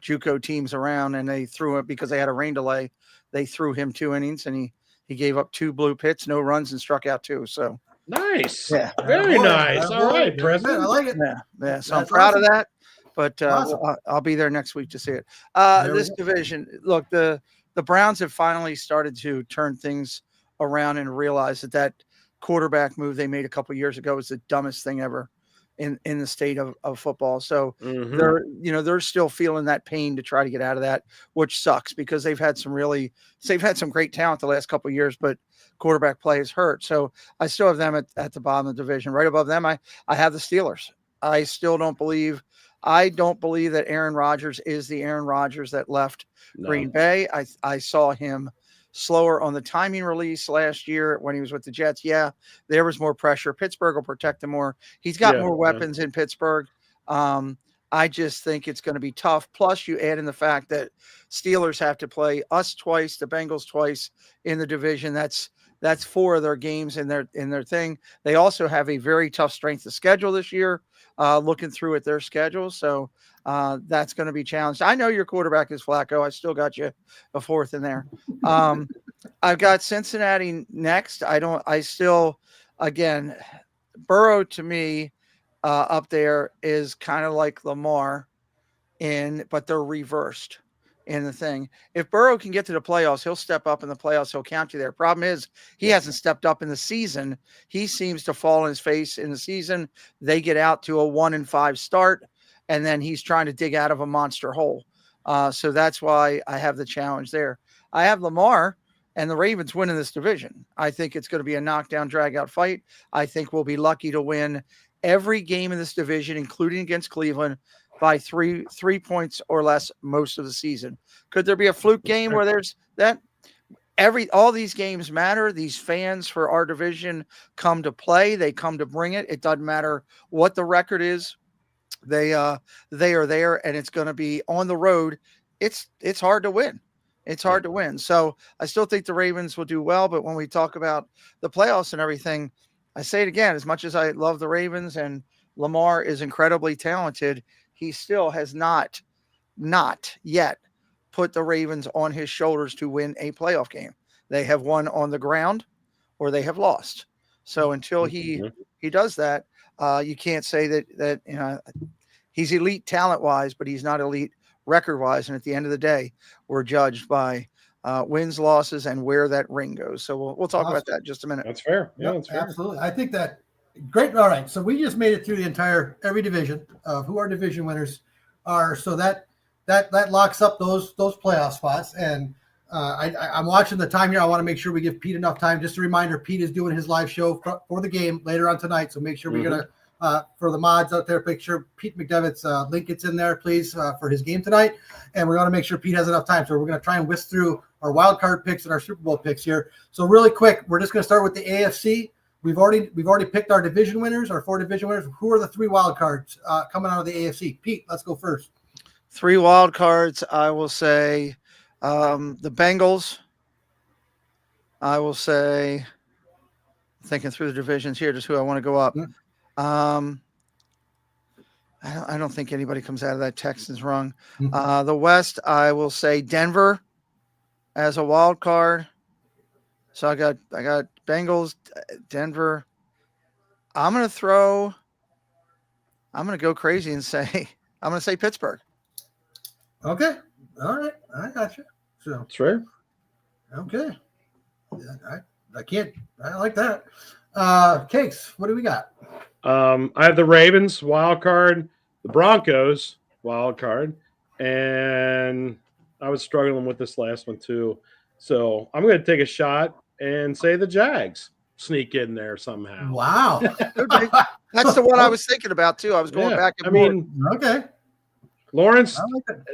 JUCO teams around, and they threw it because they had a rain delay. They threw him 2 innings, and he gave up 2 blue hits, no runs, and struck out 2. So nice. Yeah. Very nice. All right, Preston. I like it. Yeah. So I'm proud of that. But I'll be there next week to see it. This division, look, the Browns have finally started to turn things around and realize that quarterback move they made a couple years ago was the dumbest thing ever in the state of football. So they're still feeling that pain to try to get out of that, which sucks because they've had some great talent the last couple of years, but quarterback play is hurt. So I still have them at the bottom of the division. Right above them, I have the Steelers. I don't believe that Aaron Rodgers is the Aaron Rodgers that left Green Bay. I saw him slower on the timing release last year when he was with the Jets. Yeah, there was more pressure. Pittsburgh will protect him more. He's got more weapons in Pittsburgh. I just think it's going to be tough. Plus, you add in the fact that Steelers have to play us twice, the Bengals twice in the division. That's 4 of their games in their thing. They also have a very tough strength of schedule this year. Looking through at their schedule, so that's going to be challenged. I know your quarterback is Flacco. I still got you a 4th in there. I've got Cincinnati next. Again, Burrow to me up there is kind of like Lamar but they're reversed in the thing. If Burrow can get to the playoffs, he'll step up in the playoffs. He'll count you there. Problem is he hasn't stepped up in the season. He seems to fall on his face in the season. They get out to a 1-5 start, and then he's trying to dig out of a monster hole. So that's why I have the challenge there. I have Lamar and the Ravens winning this division. I think it's going to be a knockdown, drag-out fight. I think we'll be lucky to win every game in this division, including against Cleveland, by three points or less most of the season. Could there be a fluke game where there's that? All these games matter. These fans for our division come to play. They come to bring it. It doesn't matter what the record is. They are there, and it's going to be on the road. It's hard to win. It's hard to win. So I still think the Ravens will do well. But when we talk about the playoffs and everything, I say it again, as much as I love the Ravens and Lamar is incredibly talented, he still has not yet put the Ravens on his shoulders to win a playoff game. They have won on the ground or they have lost. So until he does that, you can't say that he's elite talent-wise, but he's not elite record-wise. And at the end of the day, we're judged by wins, losses, and where that ring goes. So we'll talk about that in just a minute. That's fair. Yeah, that's fair. Absolutely. I think that great. All right. So we just made it through every division of who our division winners are. So that locks up those playoff spots. And I'm watching the time here. I want to make sure we give Pete enough time. Just a reminder, Pete is doing his live show for the game later on tonight. So make sure we're going to, for the mods out there, make sure Pete McDevitt's link gets in there, please, for his game tonight. And we're going to make sure Pete has enough time. So we're going to try and whisk through our wild card picks and our Super Bowl picks here. So really quick, we're just going to start with the AFC. We've already picked our division winners, our 4 division winners. Who are the 3 wild cards coming out of the AFC? Pete, let's go first. 3 wild cards. I will say the Bengals. I will say, thinking through the divisions here, just who I want to go up. I don't think anybody comes out of that Texans rung. The West, I will say Denver as a wild card. So I got Bengals, Denver. I'm going to go crazy and say, I'm going to say Pittsburgh. Okay. All right. I got you. So that's fair. Okay. Yeah, I like that. Cakes, what do we got? I have the Ravens wild card, the Broncos wild card, and I was struggling with this last one too. So I'm going to take a shot and say the Jags sneak in there somehow. Wow. That's the one I was thinking about too. I was going back and forth. Okay. Lawrence,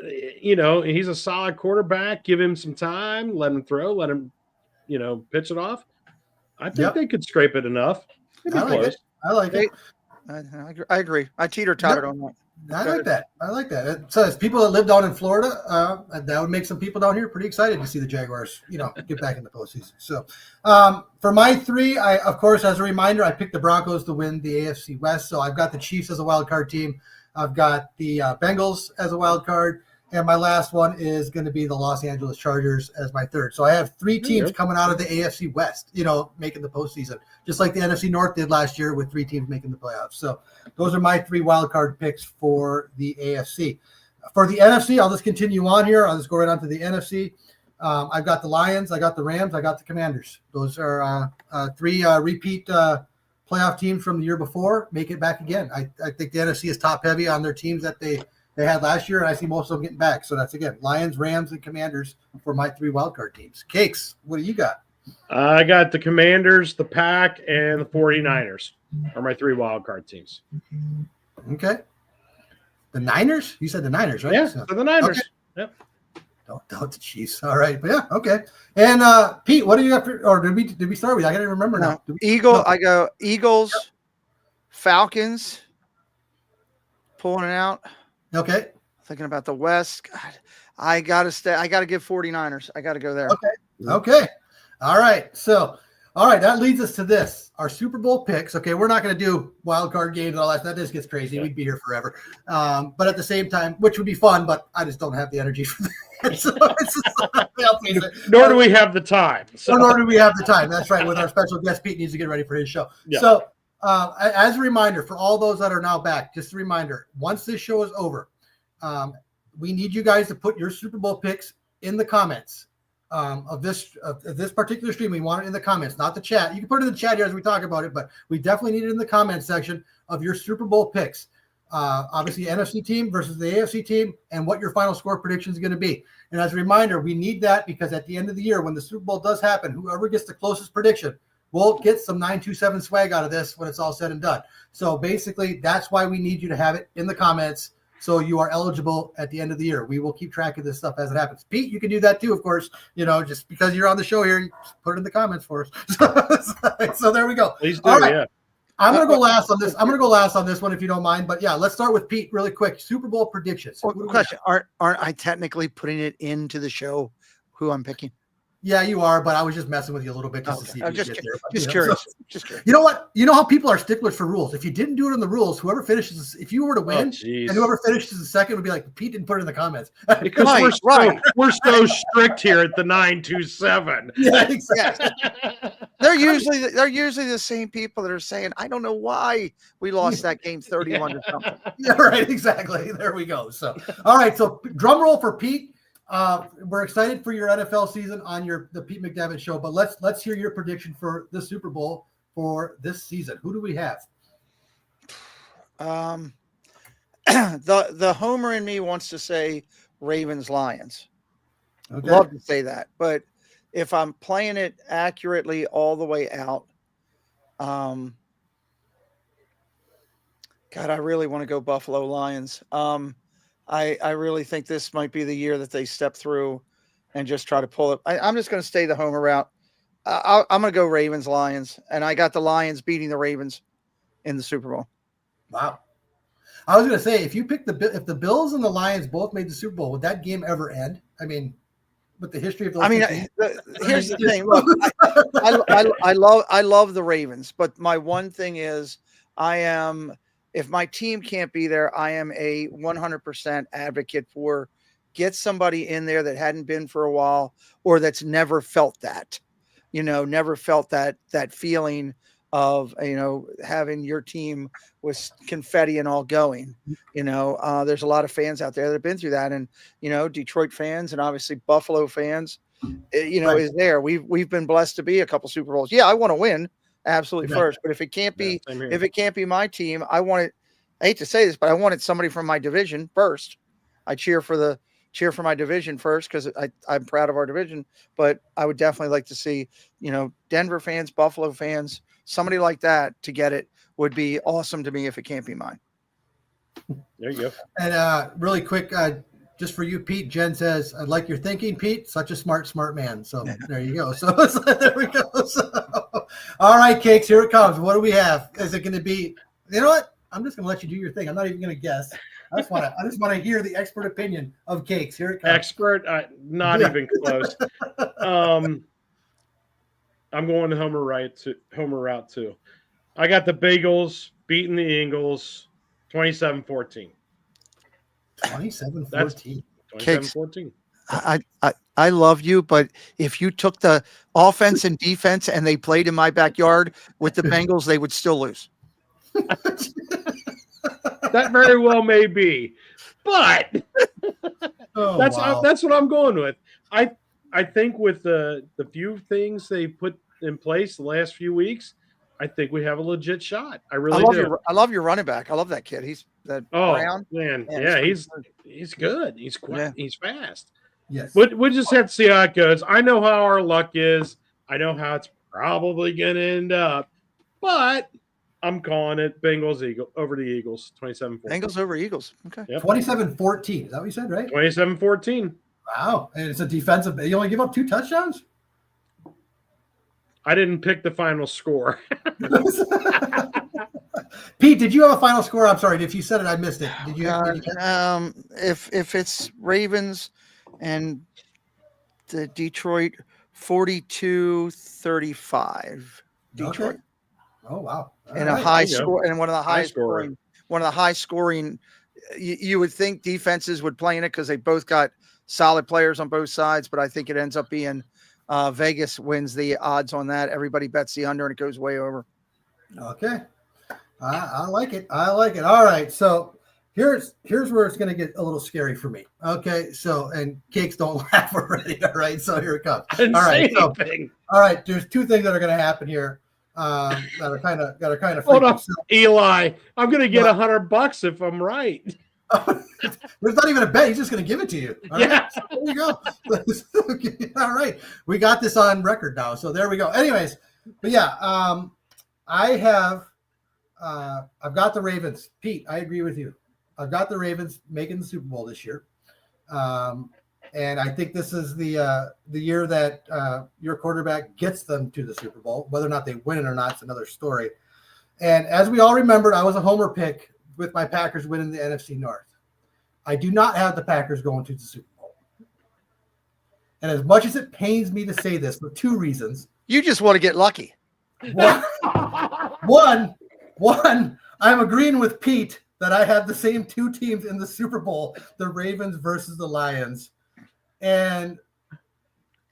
he's a solid quarterback. Give him some time. Let him throw. Let him, pitch it off. I think they could scrape it enough. I like it. I agree. I teeter-tottered on that. I like that. So as people that live down in Florida, that would make some people down here pretty excited to see the Jaguars, get back in the postseason. So for my 3, I, of course, as a reminder, I picked the Broncos to win the AFC West. So I've got the Chiefs as a wild card team. I've got the Bengals as a wild card. And my last one is going to be the Los Angeles Chargers as my 3rd. So I have 3 teams coming out of the AFC West, making the postseason, just like the NFC North did last year with 3 teams making the playoffs. So those are my 3 wild card picks for the AFC. For the NFC, I'll just continue on here. I'll just go right on to the NFC. I've got the Lions, I got the Rams, I got the Commanders. Those are 3 repeat playoff teams from the year before. Make it back again. I think the NFC is top heavy on their teams that they had last year, and I see most of them getting back. So that's, again, Lions, Rams, and Commanders for my 3 wildcard teams. Cakes, what do you got? I got the Commanders, the Pack, and the 49ers are my 3 wildcard teams. Okay. The Niners? You said the Niners, right? Yeah, so the Niners. Okay. Yep. Don't the Chiefs. All right. But, yeah, okay. And, Pete, what do you got or did we start with? I got to remember now. I go Eagles, Falcons, pulling it out. Okay. Thinking about the West. God, I gotta stay. I gotta give 49ers. I gotta go there. Okay. All right. So, all right, that leads us to this: our Super Bowl picks. Okay, we're not going to do wild card games and all that. That just gets crazy. We'd be here forever. But at the same time, which would be fun, but I just don't have the energy for that. So nor do we have the time. So. Nor do we have the time. That's right. With our special guest, Pete needs to get ready for his show. Yeah. So, as a reminder for all those that are now back, just a reminder: once this show is over, we need you guys to put your Super Bowl picks in the comments of this particular stream. We want it in the comments, not the chat. You can put it in the chat here as we talk about it, but we definitely need it in the comments section of your Super Bowl picks. Obviously, NFC team versus the AFC team, and what your final score prediction is going to be. And as a reminder, we need that because at the end of the year, when the Super Bowl does happen, whoever gets the closest prediction will get some 927 swag out of this when it's all said and done. So basically, that's why we need you to have it in the comments. So you are eligible at the end of the year. We will keep track of this stuff as it happens. Pete, you can do that too, of course. Just because you're on the show here, put it in the comments for us. So there we go. Please do. All right. Yeah. I'm going to go last on this. I'm going to go last on this one if you don't mind. But yeah, let's start with Pete really quick. Super Bowl predictions. Question: Aren't I technically putting it into the show? Who I'm picking? Yeah, you are, but I was just messing with you a little bit just to see if you get there. Just curious. Just curious. You know what? You know how people are sticklers for rules. If you didn't do it in the rules, whoever finishes, if you were to win, and whoever finishes the second would be like, Pete didn't put it in the comments. Because we're so strict here at the 927. Yeah, exactly. They're usually the same people that are saying, I don't know why we lost that game 31 to something. Yeah, right. Exactly. There we go. So, all right. So drum roll for Pete. We're excited for your NFL season on the Pete McDevitt show, but let's hear your prediction for the Super Bowl for this season. Who do we have? The homer in me wants to say Ravens Lions. Okay. Love to say that, but if I'm playing it accurately all the way out, God, I really want to go Buffalo Lions. I really think this might be the year that they step through and just try to pull it. I'm just going to stay the homer route. I'm going to go Ravens Lions, and I got the Lions beating the Ravens in the Super Bowl. Wow. I was going to say, if the Bills and the Lions both made the Super Bowl, would that game ever end? I mean, with the history of those. Here's the thing. Look, I love the Ravens, but my one thing is if my team can't be there, I am a 100% advocate for get somebody in there that hadn't been for a while or that's never felt that, never felt that feeling of, having your team with confetti and all going. There's a lot of fans out there that have been through that, and Detroit fans and obviously Buffalo fans, right. Is there. We've been blessed to be a couple Super Bowls. Yeah, I want to win absolutely first, but if it can't be my team, I want it. I hate to say this, but I wanted somebody from my division first. I cheer for my division first because I'm proud of our division, but I would definitely like to see, Denver fans, Buffalo fans, somebody like that to get it would be awesome to me if it can't be mine. There you go. And really quick, just for you, Pete, Jen says, I like your thinking, Pete. Such a smart man. So there you go. So there we go. So, all right, Cakes, here it comes. What do we have? Is it going to be, you know what? I'm just going to let you do your thing. I'm not even going to guess. I just want to hear the expert opinion of Cakes. Here it comes. Expert, not even close. I'm going to Homer route too. I got the Bagels beating the Eagles 27-14. 27-14. 27-14. I love you, but if you took the offense and defense and they played in my backyard with the Bengals, they would still lose. That very well may be, but that's what I'm going with. I think with the few things they put in place the last few weeks, I think we have a legit shot. I really do. I love your running back. I love that kid. He's Brown. Man, yeah, he's good. He's quick. Yeah. He's fast. Yes. We just have to see how it goes. I know how our luck is. I know how it's probably going to end up, but I'm calling it Bengals over the Eagles, 27-14. Bengals over Eagles. Okay. Yep. 27-14. Is that what you said, right? 27-14. Wow. And it's a defensive. You only give up 2 touchdowns? I didn't pick the final score. Pete, did you have a final score? I'm sorry, if you said it, I missed it. Did you? If it's Ravens and the Detroit 42-35. Detroit. Okay. Oh wow! And a high score, and one of the high scoring. One of the high scoring. You would think defenses would play in it because they both got solid players on both sides, but I think it ends up being Vegas wins the odds on that. Everybody bets the under, and it goes way over. Okay, I like it. I like it. All right, so here's where it's going to get a little scary for me. Okay, so and cakes don't laugh already. All right, so here it comes. All right, so, all right. There's two things that are going to happen here. That are kind of hold on, Eli. I'm gonna get $100 if I'm right. There's not even a bet. He's just gonna give it to you. All right. Yeah. So there you go. All right, we got this on record now. So there we go. Anyways, but yeah, I've got the Ravens. Pete, I agree with you. I've got the Ravens making the Super Bowl this year. And I think this is the year that your quarterback gets them to the Super Bowl. Whether or not they win it or not is another story. And as we all remembered, I was a homer pick with my Packers winning the NFC North. I do not have the Packers going to the Super Bowl. And as much as it pains me to say this, for two reasons. You just want to get lucky. One, I'm agreeing with Pete that I have the same two teams in the Super Bowl, the Ravens versus the Lions. And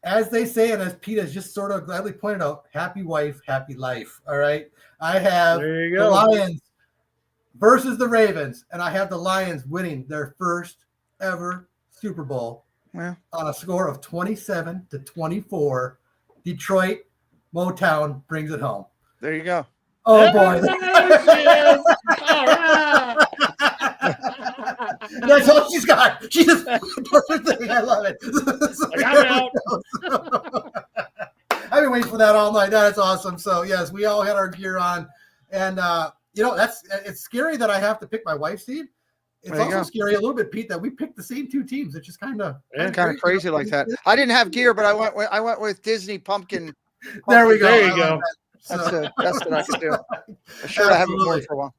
as they say, and as Pete has just sort of gladly pointed out, happy wife, happy life. All right. I have the Lions versus the Ravens, and I have the Lions winning their first ever Super Bowl on a score of 27-24. Detroit, Motown brings it home. There you go. Oh, boy. All right. That's all she's got. She just does her thing. I love it. So I'm out. I've been waiting for that all night. That's awesome. So yes, we all had our gear on, and it's scary that I have to pick my wife's team. It's also scary a little bit, Pete, that we picked the same two teams. It's just kind of crazy like that. I didn't have gear, but I went with Disney pumpkin. There we go. There you go. That's the best that I could do. I'm sure I haven't worn for a while.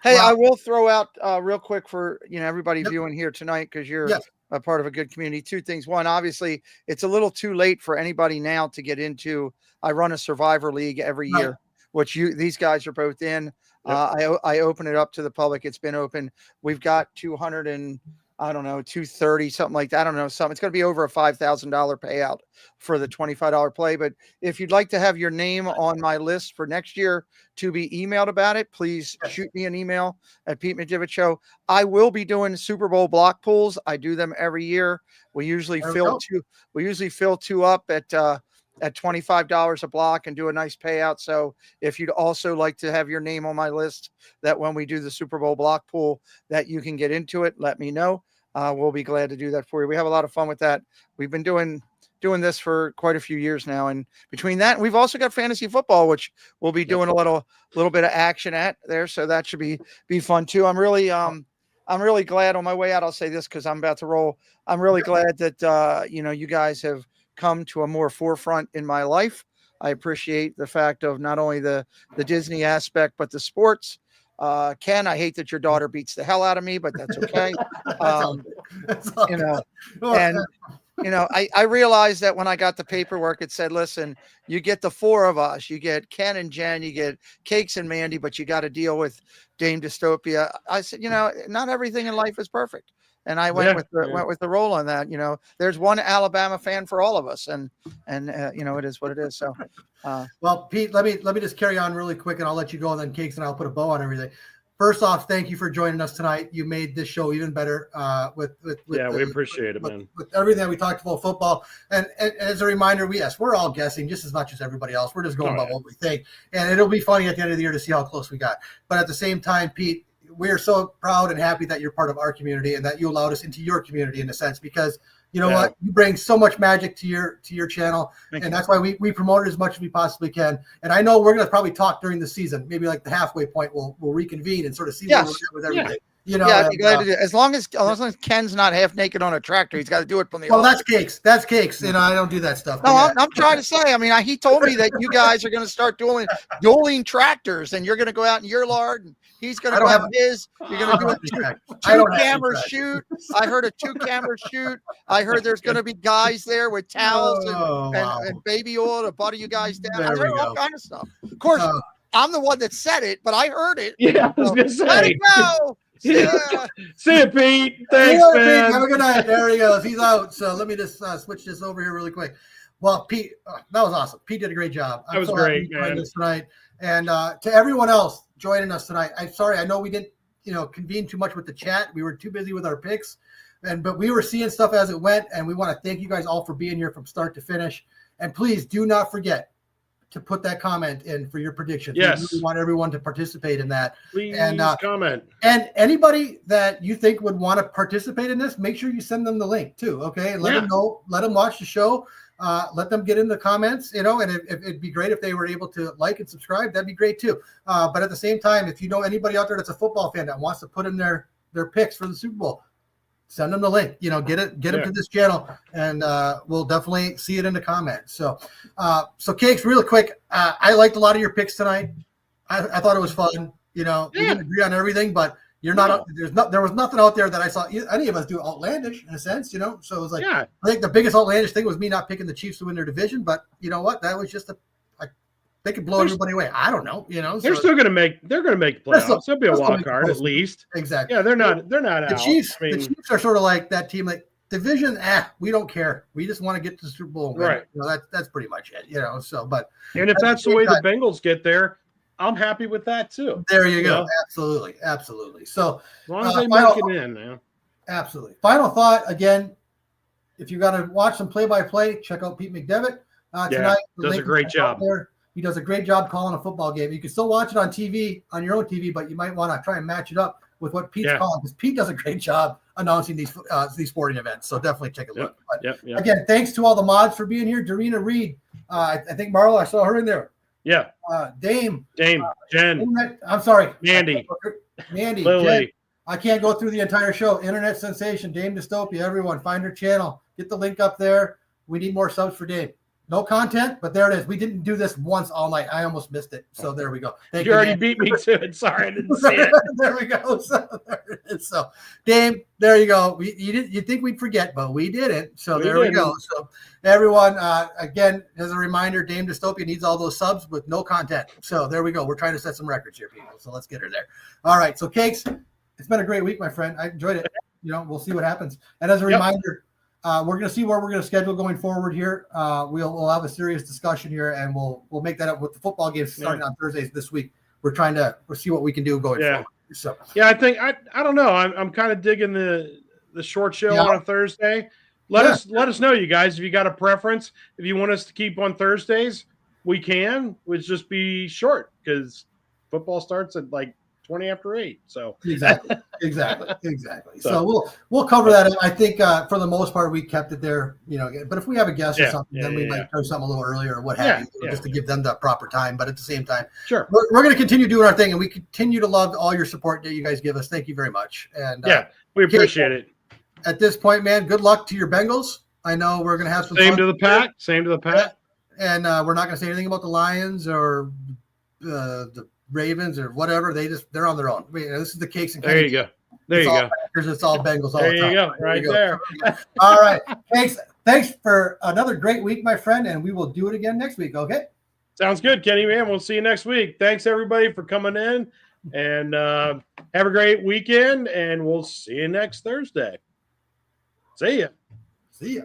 Hey, I will throw out real quick for everybody viewing here tonight, because you're a part of a good community. Two things. One, obviously, it's a little too late for anybody now to get into. I run a Survivor League every year, which these guys are both in. I open it up to the public. It's been open. We've got 230, something like that. I don't know, something. It's going to be over a $5,000 payout for the $25 play. But if you'd like to have your name on my list for next year to be emailed about it, please shoot me an email at Pete Majivich Show. I will be doing Super Bowl block pools. I do them every year. We usually fill two up at $25 a block and do a nice payout. So if you'd also like to have your name on my list, that when we do the Super Bowl block pool, that you can get into it, let me know. We'll be glad to do that for you. We have a lot of fun with that. We've been doing this for quite a few years now. And between that, we've also got fantasy football, which we'll be doing a little bit of action at there. So that should be fun too. I'm really glad on my way out. I'll say this, cause I'm about to roll. I'm really glad that, you guys have come to a more forefront in my life. I appreciate the fact of not only the Disney aspect, but the sports. Ken, I hate that your daughter beats the hell out of me, but that's okay. I realized that when I got the paperwork, it said, listen, you get the four of us, you get Ken and Jen, you get Cakes and Mandy, but you got to deal with Dame Dystopia. I said, not everything in life is perfect. And I went with the roll on that. There's one Alabama fan for all of us, and it is what it is. So, well, Pete, let me just carry on really quick, and I'll let you go, and then Cakes and I'll put a bow on everything. First off, thank you for joining us tonight. You made this show even better. We appreciate it, man. With everything that we talked about football, and as a reminder, we're all guessing just as much as everybody else. We're just going by what we think, and it'll be funny at the end of the year to see how close we got. But at the same time, Pete, we're so proud and happy that you're part of our community and that you allowed us into your community in a sense, because you know what, you bring so much magic to your channel. That's why we promote it as much as we possibly can. And I know we're going to probably talk during the season, maybe like the halfway point, we'll reconvene and sort of see where we're at with everything. You know, Yeah, I'd be glad to do it. As long as Ken's not half naked on a tractor, he's got to do it from the. Well, that's Cakes. That's Cakes. You know, I don't do that stuff. No, I'm trying to say. I mean, he told me that you guys are going to start dueling tractors, and you're going to go out in your yard, and he's going to go out in his. You're going to do a two-camera shoot. I heard a 2-camera shoot. I heard there's going to be guys there with towels and baby oil to butter you guys down. I heard all kind of stuff. Of course, I'm the one that said it, but I heard it. Yeah, I was going to say. Let it go. Yeah. See you, Pete. Thanks, man. Have a good night. There he goes. He's out. So let me just switch this over here really quick. Well, Pete, that was awesome. Pete did a great job. That was great, man. Tonight. And to everyone else joining us tonight, I'm sorry. I know we didn't, convene too much with the chat. We were too busy with our picks, but we were seeing stuff as it went. And we want to thank you guys all for being here from start to finish. And please do not forget to put that comment in for your predictions. Yes. We want everyone to participate in that. Please and comment. And anybody that you think would want to participate in this, make sure you send them the link too. Okay. And let them know, let them watch the show. Let them get in the comments, and it'd be great if they were able to like and subscribe. That'd be great too. But at the same time, if you know anybody out there that's a football fan that wants to put in their picks for the Super Bowl, send them the link, get them to this channel, and we'll definitely see it in the comments. So Cakes, real quick, I liked a lot of your picks tonight. I thought it was fun. We didn't agree on everything, but there was nothing out there that I saw any of us do outlandish in a sense, so it was like, I think the biggest outlandish thing was me not picking the Chiefs to win their division, but you know what? That was just they could blow everybody away. I don't know, They're still going to make playoffs. There'll be a wild card at least. Exactly. Yeah, they're not out. The Chiefs are sort of like that team, like division. We don't care. We just want to get to the Super Bowl. Right. That's pretty much it. And if that's the way the Bengals get there, I'm happy with that too. There you go. Absolutely. So as long as they make it in, man. Absolutely. Final thought again. If you got to watch some play-by-play, check out Pete McDevitt tonight. Does a great job. He does a great job calling a football game. You can still watch it on TV, on your own TV, but you might want to try and match it up with what Pete's calling, because Pete does a great job announcing these sporting events. So definitely take a look. But again, thanks to all the mods for being here. Darina Reed, I think Marla, I saw her in there. Yeah. Dame, Jen. I'm sorry. Mandy, Lily. Jen. I can't go through the entire show. Internet sensation, Dame Dystopia. Everyone, find her channel. Get the link up there. We need more subs for Dame. No content, but there it is. We didn't do this once all night. I almost missed it. So there we go. You already beat me to it. Sorry, I didn't see it. There we go. So there it is. So Dame, there you go. You think we'd forget, but we didn't. So there we go. So everyone, again, as a reminder, Dame Dystopia needs all those subs with no content. So there we go. We're trying to set some records here, people. So let's get her there. All right. So Cakes, it's been a great week, my friend. I enjoyed it. We'll see what happens. And as a reminder, we're going to see where we're going to schedule going forward here. We'll have a serious discussion here, and we'll make that up with the football games starting on Thursdays this week. We'll see what we can do going forward. So I think I don't know. I'm kind of digging the short show on a Thursday. Let us know, you guys, if you got a preference. If you want us to keep on Thursdays, we can. We'll just be short because football starts at like 20 after 8. So exactly. So we'll cover that. I think for the most part we kept it there, but if we have a guest or something, then we might do something a little earlier or what have you, just to give them the proper time. But at the same time, sure, we're going to continue doing our thing, and we continue to love all your support that you guys give us. Thank you very much. And we appreciate it. At this point, man, good luck to your Bengals. I know we're going to have some same fun to the Pat. Same to the Pat. And we're not going to say anything about the Lions or the Ravens or whatever. They're on their own. This is the Cakes and there you go. There you go. It's all Bengals all there the time. You go. Right there. All right. Thanks for another great week, my friend, and we will do it again next week. Okay. Sounds good, Kenny, man. We'll see you next week. Thanks everybody for coming in, and have a great weekend, and we'll see you next Thursday. See ya.